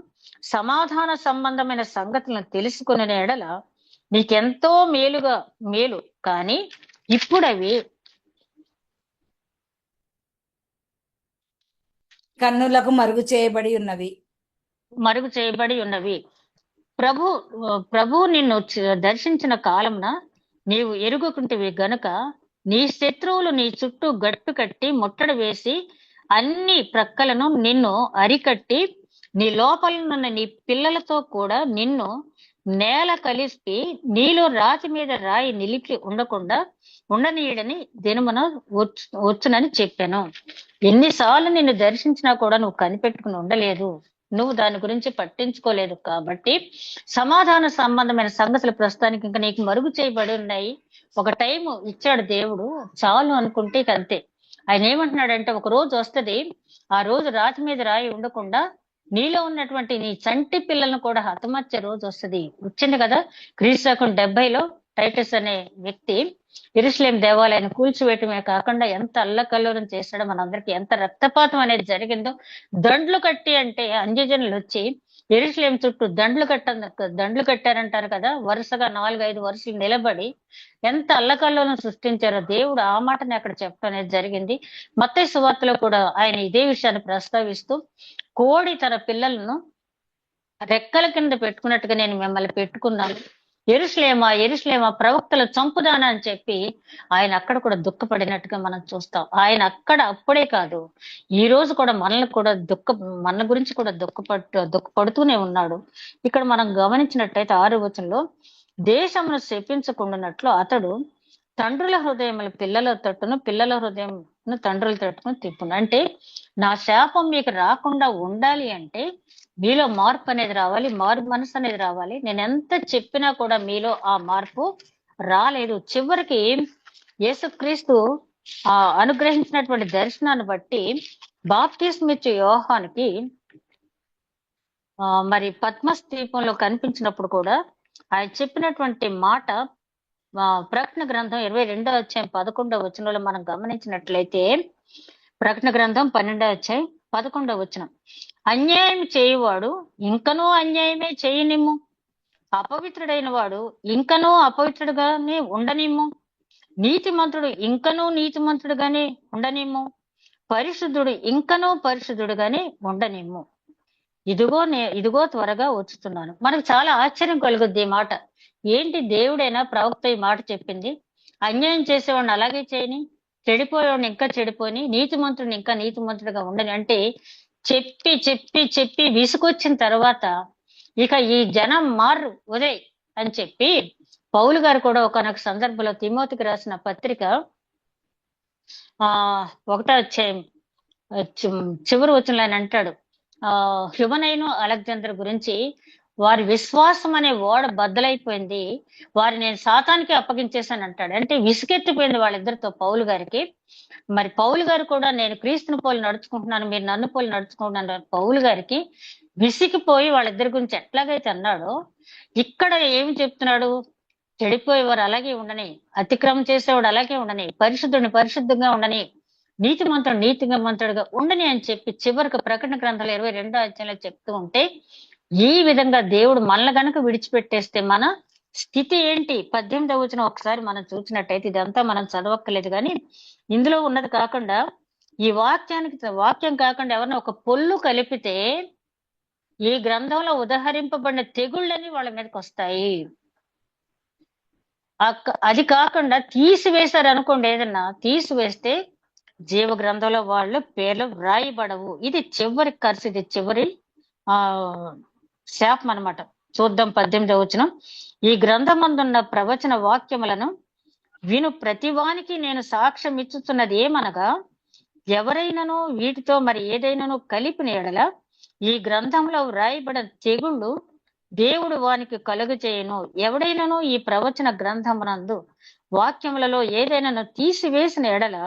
సమాధాన సంబంధమైన సంగతులను తెలుసుకునే ఎడల నీకెంతో మేలు, కానీ ఇప్పుడు అవి కన్నులకు మరుగు చేయబడి ఉన్నవి. ప్రభు నిన్ను దర్శించిన కాలమున నీవు ఎరుగుకుంటివి గనుక నీ శత్రువులు నీ చుట్టూ గట్టు కట్టి ముట్టడి వేసి అన్ని ప్రక్కలను నిన్ను అరికట్టి నీ లోపలనున్న నీ పిల్లలతో కూడా నిన్ను నేల కలిసి నీలో రాతి మీద రాయి నిలిపి ఉండకుండా ఉండనీయడని దినమున వచ్చునని చెప్పాను. ఎన్నిసార్లు నిన్ను దర్శించినా కూడా నువ్వు కనిపెట్టుకుని ఉండలేదు, నువ్వు దాని గురించి పట్టించుకోలేదు. కాబట్టి సమాధాన సంబంధమైన సంగతులు ప్రస్తుతానికి ఇంకా నీకు మరుగు చేయబడి ఉన్నాయి. ఒక టైం ఇచ్చాడు దేవుడు, చాలు అనుకుంటే ఇక అంతే. ఆయన ఏమంటున్నాడంటే, ఒక రోజు వస్తుంది, ఆ రోజు రాతి మీద రాయి ఉండకుండా నీలో ఉన్నటువంటి నీ చంటి పిల్లలను కూడా హతమార్చే రోజు వచ్చింది కదా. క్రీస్తు 70లో టైటస్ అనే వ్యక్తి యెరూషలేం దేవాలయాన్ని కూల్చివేయటమే కాకుండా ఎంత అల్లకల్లోలం చేశాడో, మనందరికీ ఎంత రక్తపాతం అనేది జరిగిందో. దండ్లు కట్టి అంటే అన్యజనులు వచ్చి యెరూషలేం చుట్టూ దండ్లు కట్టారంటారు కదా, వరుసగా 4-5 వరుసలు నిలబడి ఎంత అల్లకల్లోలం సృష్టించారో దేవుడు ఆ మాటని అక్కడ చెప్పడం అనేది జరిగింది. మత్తయి సువార్తలో కూడా ఆయన ఇదే విషయాన్ని ప్రస్తావిస్తూ, కోడి తన పిల్లలను రెక్కల కింద పెట్టుకున్నట్టుగా నేను మిమ్మల్ని పెట్టుకున్నాను, యెరూషలేమా ప్రవక్తల చంపుదానా అని చెప్పి ఆయన అక్కడ కూడా దుఃఖపడినట్టుగా మనం చూస్తాం. ఆయన అప్పుడే కాదు, ఈ రోజు కూడా మన గురించి కూడా దుఃఖపడుతూనే ఉన్నాడు. ఇక్కడ మనం గమనించినట్టయితే 6వ వచనంలో, దేశమును శపించకుండానట్లు అతడు తండ్రుల హృదయముల పిల్లల తట్టును, పిల్లల హృదయం తండ్రుల తట్టును తిప్పును. అంటే నా శాపం మీకు రాకుండా ఉండాలి అంటే మీలో మార్పు అనేది రావాలి, మారు మనసు అనేది రావాలి. నేను ఎంత చెప్పినా కూడా మీలో ఆ మార్పు రాలేదు. చివరికి యేసుక్రీస్తు అనుగ్రహించినటువంటి దర్శనాన్ని బట్టి బాప్తిస్మ ఇచ్చే యోహానికి మరి పద్మస్ ద్వీపంలో కనిపించినప్పుడు కూడా ఆయన చెప్పినటువంటి మాట ప్రకటన గ్రంథం 22వ అధ్యాయం 11వ వచనంలో మనం గమనించినట్లయితే, ప్రకటన గ్రంథం 12వ అధ్యాయం 11వ వచనం, అన్యాయం చేయువాడు ఇంకనూ అన్యాయమే చేయనిమ్ము, అపవిత్రుడైన వాడు ఇంకనూ అపవిత్రుడుగానే ఉండనిమ్ము, నీతిమంతుడు ఇంకనూ నీతిమంతుడుగానే ఉండనిమ్ము, పరిశుద్ధుడు ఇంకనూ పరిశుద్ధుడుగానే ఉండనిమ్ము, ఇదిగో త్వరగా వచ్చుతున్నాను. మనకు చాలా ఆశ్చర్యం కలుగుద్ది ఈ మాట. ఏంటి, దేవుడైనా ప్రవక్త ఈ మాట చెప్పింది? అన్యాయం చేసేవాడిని అలాగే చేయని, చెడిపోయేవాడిని ఇంకా చెడిపోని, నీతిమంతుడిని ఇంకా నీతిమంతుడిగా ఉండని అంటే చెప్పి చెప్పి చెప్పి విసుకొచ్చిన తర్వాత ఇక ఈ జనం మారు ఉదయ్ అని చెప్పి పౌలు గారు కూడా ఒకనొక సందర్భంలో తిమోతికి రాసిన పత్రిక ఆ ఒకటో అధ్యాయం చివరి వచనంలో ఆయన అంటాడు, హ్యుమనైను అలెగ్జాండర్ గురించి, వారి విశ్వాసం అనే ఓడ బద్దలైపోయింది, వారి నేను సాతానికి అప్పగించేశాను అంటాడు. అంటే విసుకెత్తిపోయింది వాళ్ళిద్దరితో పౌలు గారికి. మరి పౌలు గారు కూడా నేను క్రీస్తుని పోలి నడుచుకుంటున్నాను, మీరు నన్ను పోలి నడుచుకుంటున్నాను పౌలు గారికి విసిగిపోయి వాళ్ళిద్దరి గురించి ఎట్లాగైతే అన్నాడో, ఇక్కడ ఏమి చెప్తున్నాడు? చెడిపోయేవారు అలాగే ఉండని, అతిక్రమం చేసేవాడు అలాగే ఉండని, పరిశుద్ధుడిని పరిశుద్ధంగా ఉండని, నీతిమంతుడు నీతిమంతుడుగా ఉండని అని చెప్పి చివరికి ప్రకటన గ్రంథాలు 22వ అధ్యాయంలో చెప్తూ ఉంటే, ఈ విధంగా దేవుడు మనల్ని గనుక విడిచిపెట్టేస్తే మన స్థితి ఏంటి? 18వ వచనం ఒకసారి మనం చూసినట్టయితే, ఇదంతా మనం చదవక్కర్లేదు కానీ ఇందులో ఉన్నది కాకుండా ఈ వాక్యం కాకుండా ఎవరైనా ఒక పొల్లు కలిపితే ఈ గ్రంథంలో ఉదహరింపబడిన తెగుళ్ళని వాళ్ళ మీదకి వస్తాయి. అది కాకుండా తీసివేశారు అనుకోండి, ఏదన్నా తీసివేస్తే జీవ గ్రంథంలో వాళ్ళ పేర్లు వ్రాయబడవు. ఇది చివరి కర్సు, ఇది చివరి శాపం అన్నమాట. చూద్దాం 18వ వచనం. ఈ గ్రంథమందున్న ప్రవచన వాక్యములను విను ప్రతివానికి నేను సాక్ష్యం ఇచ్చుతున్నది ఏమనగా, ఎవరైనాను వీటితో మరి ఏదైనాను కలిపిన ఎడల ఈ గ్రంథంలో వ్రాయబడిన తెగుళ్ళు దేవుడు వానికి కలుగు చేయను. ఎవడైనాను ఈ ప్రవచన గ్రంథమునందు వాక్యములలో ఏదైనాను తీసివేసిన ఎడల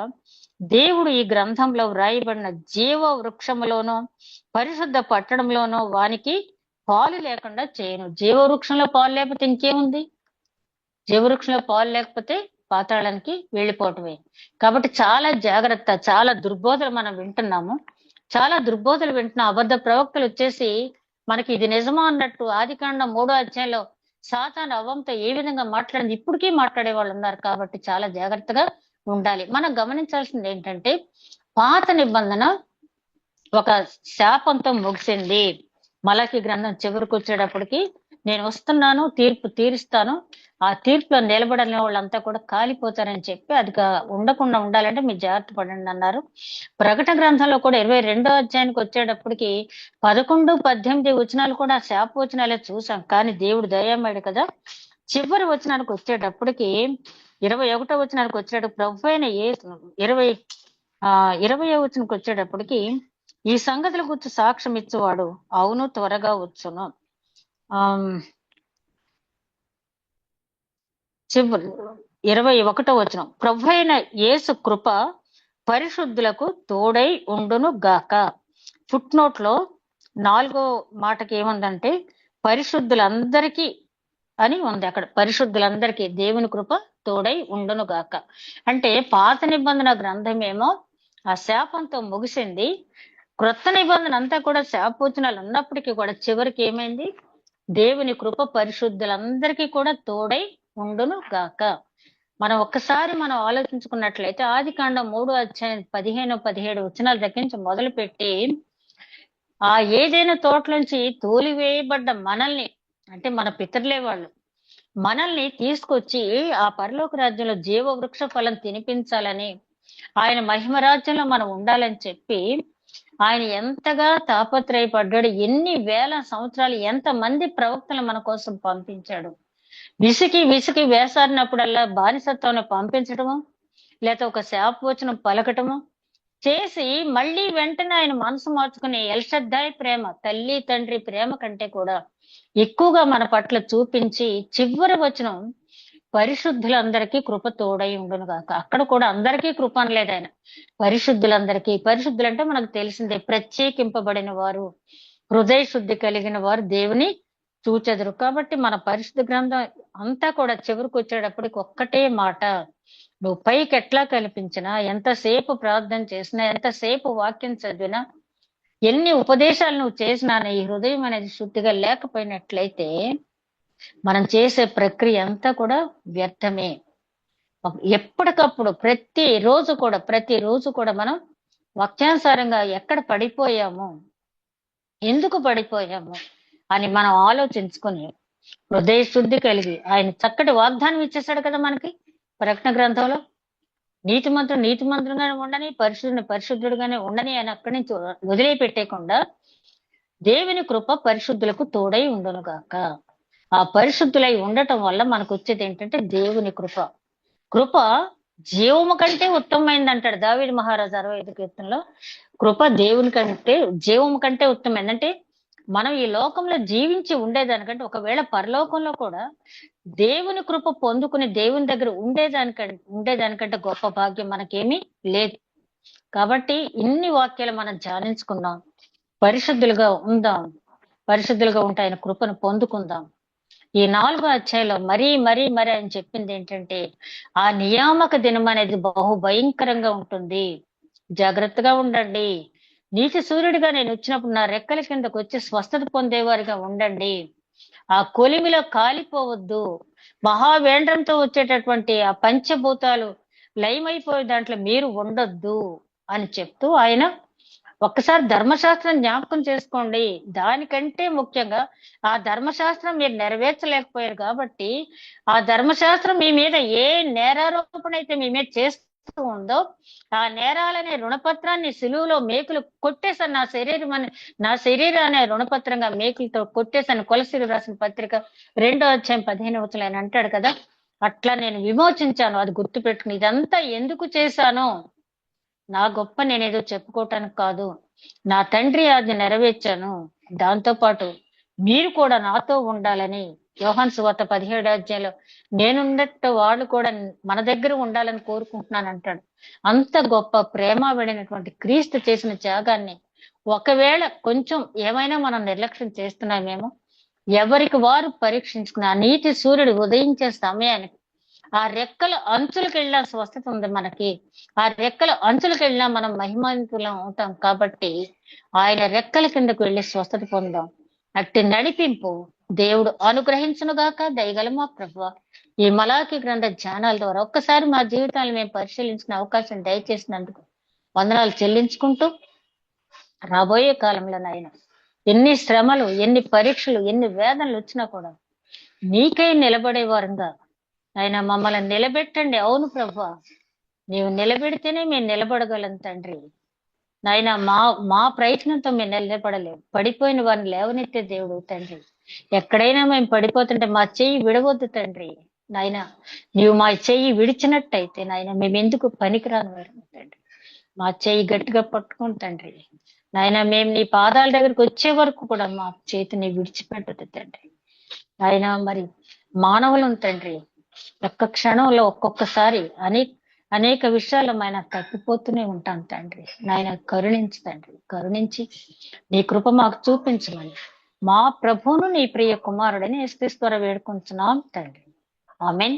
దేవుడు ఈ గ్రంథంలో వ్రాయబడిన జీవ వృక్షములోనో పరిశుద్ధ పట్టణంలోనో వానికి పాలు లేకుండా చేయను. జీవ వృక్షంలో పాలు లేకపోతే ఇంకేముంది? జీవవృక్షంలో పాలు లేకపోతే పాతాళానికి వెళ్ళిపోవటమే. కాబట్టి చాలా జాగ్రత్త. చాలా దుర్బోధలు మనం వింటున్నాము, చాలా దుర్బోధలు వింటున్నాం. అబద్ధ ప్రవక్తలు వచ్చేసి మనకి ఇది నిజమా అన్నట్టు ఆదికాండం 3వ అధ్యాయంలో సాతాను అవ్వంతో ఏ విధంగా మాట్లాడింది ఇప్పటికీ మాట్లాడే వాళ్ళు ఉన్నారు. కాబట్టి చాలా జాగ్రత్తగా ఉండాలి. మనం గమనించాల్సింది ఏంటంటే, పాత నిబంధన ఒక శాపంతో ముగిసింది. మలాకి గ్రంథం చివరికి వచ్చేటప్పటికి నేను వస్తున్నాను, తీర్పు తీరుస్తాను, ఆ తీర్పులో నిలబడని వాళ్ళంతా కూడా కాలిపోతారని చెప్పి అది ఉండకుండా ఉండాలంటే మీరు జాగ్రత్త పడండి అన్నారు. ప్రకటన గ్రంథంలో కూడా 22వ అధ్యాయానికి వచ్చేటప్పటికి 11, 18 వచనాలు కూడా శాప వచనాలే చూసాం. కానీ దేవుడు దయామయుడు కదా. చివరి వచనానికి వచ్చేటప్పటికి 21వ వచనానికి వచ్చేటప్పుడు ప్రభు అయిన 20వ వచనానికి వచ్చేటప్పటికి ఈ సంగతుల గురించి సాక్ష్యం ఇచ్చేవాడు అవును త్వరగా వచ్చును. 21వ వచనం, ప్రభు అయిన యేసు కృప పరిశుద్ధులకు తోడై ఉండును గాక. ఫుట్ నోట్ లో 4వ మాటకి ఏముందంటే పరిశుద్ధులందరికీ అని ఉంది. అక్కడ పరిశుద్ధులందరికీ దేవుని కృప తోడై ఉండును గాక. అంటే పాత నిబంధన గ్రంథమేమో ఆ శాపంతో ముగిసింది. క్రొత్త నిబంధన అంతా కూడా శాపవచనాలు ఉన్నప్పటికీ కూడా చివరికి ఏమైంది? దేవుని కృప పరిశుద్ధులందరికీ కూడా తోడై ఉండును గాక. మనం ఒక్కసారి మనం ఆలోచించుకున్నట్లయితే ఆదికాండం 3వ అధ్యాయం 15, 17 వచనాల దగ్గర నుంచి మొదలు పెట్టి ఆ ఏదైనా తోటలోంచి తోలివేయబడ్డ మనల్ని, అంటే మన పితరులే వాళ్ళు, మనల్ని తీసుకొచ్చి ఆ పరలోక రాజ్యంలో జీవ వృక్ష ఫలం తినిపించాలని, ఆయన మహిమ రాజ్యంలో మనం ఉండాలని చెప్పి ఆయన ఎంతగా తాపత్రయపడ్డాడు. ఎన్ని వేల సంవత్సరాలు ఎంత మంది ప్రవక్తలు మన కోసం పంపించాడు. విసికి వేసారినప్పుడల్లా బానిసత్వాన్ని పంపించడము, లేకపోతే ఒక శాపవచనం పలకటము చేసి మళ్ళీ వెంటనే ఆయన మనసు మార్చుకుని ఎల్షద్దాయి ప్రేమ, తల్లి తండ్రి ప్రేమ కంటే కూడా ఎక్కువగా మన పట్ల చూపించి చివరి వచనం పరిశుద్ధులందరికీ కృప తోడై ఉండును గాక. అక్కడ కూడా అందరికీ కృప అనలేదు ఆయన, పరిశుద్ధులందరికీ. పరిశుద్ధులంటే మనకు తెలిసిందే, ప్రత్యేకింపబడిన వారు, హృదయ శుద్ధి కలిగిన వారు దేవుని చూచెదరు. కాబట్టి మన పరిశుద్ధ గ్రంథం అంతా కూడా చివరికి వచ్చేటప్పటికి ఒక్కటే మాట, నువ్వు పైకి ఎట్లా కల్పించినా, ఎంతసేపు ప్రార్థన చేసినా, ఎంతసేపు వాక్యం చదివినా, ఎన్ని ఉపదేశాలు నువ్వు చేసినా ఈ హృదయం అనేది శుద్ధిగా లేకపోయినట్లయితే మనం చేసే ప్రక్రియ అంతా కూడా వ్యర్థమే. ఎప్పటికప్పుడు ప్రతిరోజు కూడా మనం వాక్యానుసారంగా ఎక్కడ పడిపోయాము, ఎందుకు పడిపోయాము అని మనం ఆలోచించుకొని హృదయ శుద్ధి కలిగి, ఆయన చక్కటి వాగ్దానం ఇచ్చేసాడు కదా మనకి ప్రకటన గ్రంథంలో, నీతిమంతుడుగానే ఉండని, పరిశుద్ధుడుగానే ఉండని అని అక్కడి నుంచి వదిలిపెట్టేయకుండా దేవుని కృప పరిశుద్ధులకు తోడై ఉండును గాక. ఆ పరిశుద్ధులై ఉండటం వల్ల మనకు వచ్చేది ఏంటంటే దేవుని కృప. కృప జీవము కంటే ఉత్తమమైంది అంటాడు దావీదు మహారాజు 65 కీర్తనలో. కృప దేవుని కంటే జీవము కంటే ఉత్తమమైంది. అంటే మనం ఈ లోకంలో జీవించి ఉండేదానికంటే, ఒకవేళ పరలోకంలో కూడా దేవుని కృప పొందుకుని దేవుని దగ్గర ఉండేదానికంటే గొప్ప భాగ్యం మనకేమీ లేదు. కాబట్టి ఇన్ని వాక్యాలు మనం ధ్యానించుకుందాం, పరిశుద్ధులుగా ఉందాం, పరిశుద్ధులుగా ఉంటే ఆయన కృపను పొందుకుందాం. ఈ 4వ అధ్యాయంలో మరీ ఆయన చెప్పింది ఏంటంటే, ఆ నియామక దినం అనేది బహు భయంకరంగా ఉంటుంది, జాగ్రత్తగా ఉండండి. నీతి సూర్యుడిగా నేను వచ్చినప్పుడు నా రెక్కల కిందకు వచ్చి స్వస్థత పొందేవారిగా ఉండండి. ఆ కొలిమిలో కాలిపోవద్దు. మహావేంద్రంతో వచ్చేటటువంటి ఆ పంచభూతాలు లయమైపోయే దాంట్లో మీరు ఉండొద్దు అని చెప్తూ ఆయన ఒక్కసారి ధర్మశాస్త్రం జ్ఞాపకం చేసుకోండి. దానికంటే ముఖ్యంగా ఆ ధర్మశాస్త్రం మీరు నెరవేర్చలేకపోయారు కాబట్టి, ఆ ధర్మశాస్త్రం మీ మీద ఏ నేరారోపణ అయితే మీ మీద చేస్తూ ఉందో, ఆ నేరాలనే రుణపత్రాన్ని సిలువలో మేకులు కొట్టేసాను, నా శరీరం అనే రుణపత్రంగా మేకులతో కొట్టేసాను. కొలసీలు రాసిన పత్రిక 2వ అధ్యాయం 15వ వచనం ఆయన అంటాడు కదా, అట్లా నేను విమోచించాను. అది గుర్తు పెట్టుకుని, ఇదంతా ఎందుకు చేశాను? నా గొప్ప నేనేదో చెప్పుకోవటానికి కాదు, నా తండ్రి ఆజ్ఞ నెరవేర్చాను. దాంతో పాటు మీరు కూడా నాతో ఉండాలని యోహాను సువార్త 17వ అధ్యాయంలో నేనున్నట్టు వాళ్ళు కూడా మన దగ్గర ఉండాలని కోరుకుంటున్నాను అంటాడు. అంత గొప్ప ప్రేమ పడినటువంటి క్రీస్తు చేసిన త్యాగాన్ని ఒకవేళ కొంచెం ఏమైనా మనం నిర్లక్ష్యం చేస్తున్నామేమో, ఎవరికి వారు పరీక్షించుకున్న ఆ నీతి సూర్యుడు ఉదయించే సమయానికి ఆ రెక్కల అంచులకు వెళ్ళిన స్వస్థత ఉంది మనకి. ఆ రెక్కల అంచులకు వెళ్ళినా మనం మహిమాన్వితులం అవుతాం. కాబట్టి ఆయన రెక్కల కిందకు వెళ్ళి స్వస్థత పొందాం. అట్టి నడిపింపు దేవుడు అనుగ్రహించునుగాక. దయగల మా ప్రభువా, ఈ మలాకి గ్రంథ ధ్యానాల ద్వారా ఒక్కసారి మా జీవితాలు మేము పరిశీలించిన అవకాశం దయచేసినందుకు వందనాలు చెల్లించుకుంటూ, రాబోయే కాలంలో నాయన ఎన్ని శ్రమలు, ఎన్ని పరీక్షలు, ఎన్ని వేదనలు వచ్చినా కూడా నీకై నిలబడే వారంగా ఆయన మమ్మల్ని నిలబెట్టండి. అవును ప్రభువా, నీవు నిలబెడితేనే మేము నిలబడగలం తండ్రి. నాయన మా ప్రయత్నంతో మేము నిలబడలేము. పడిపోయిన వారిని లేవనెత్తే దేవుడు తండ్రి. ఎక్కడైనా మేము పడిపోతుంటే మా చెయ్యి విడవద్దు తండ్రి. నాయన నీవు మా చెయ్యి విడిచినట్టయితే నాయన మేము ఎందుకు పనికిరాని వారు తండ్రి. మా చెయ్యి గట్టిగా పట్టుకుని తండ్రి నాయన మేము నీ పాదాల దగ్గరికి వచ్చే వరకు కూడా మా చేతిని విడిచిపెట్టదు తండ్రి. నాయన మరి మానవులను తండ్రి ఒక్క క్షణంలో ఒక్కొక్కసారి అనేక విషయాలు ఆయన తప్పిపోతూనే ఉంటాం తండ్రి. నాయన కరుణించి తండ్రి, కరుణించి నీ కృప మాకు చూపించమని మా ప్రభువును నీ ప్రియ కుమారుడని యేసుక్రీస్తు ద్వారా వేడుకుంటున్నాం తండ్రి. ఆమేన్.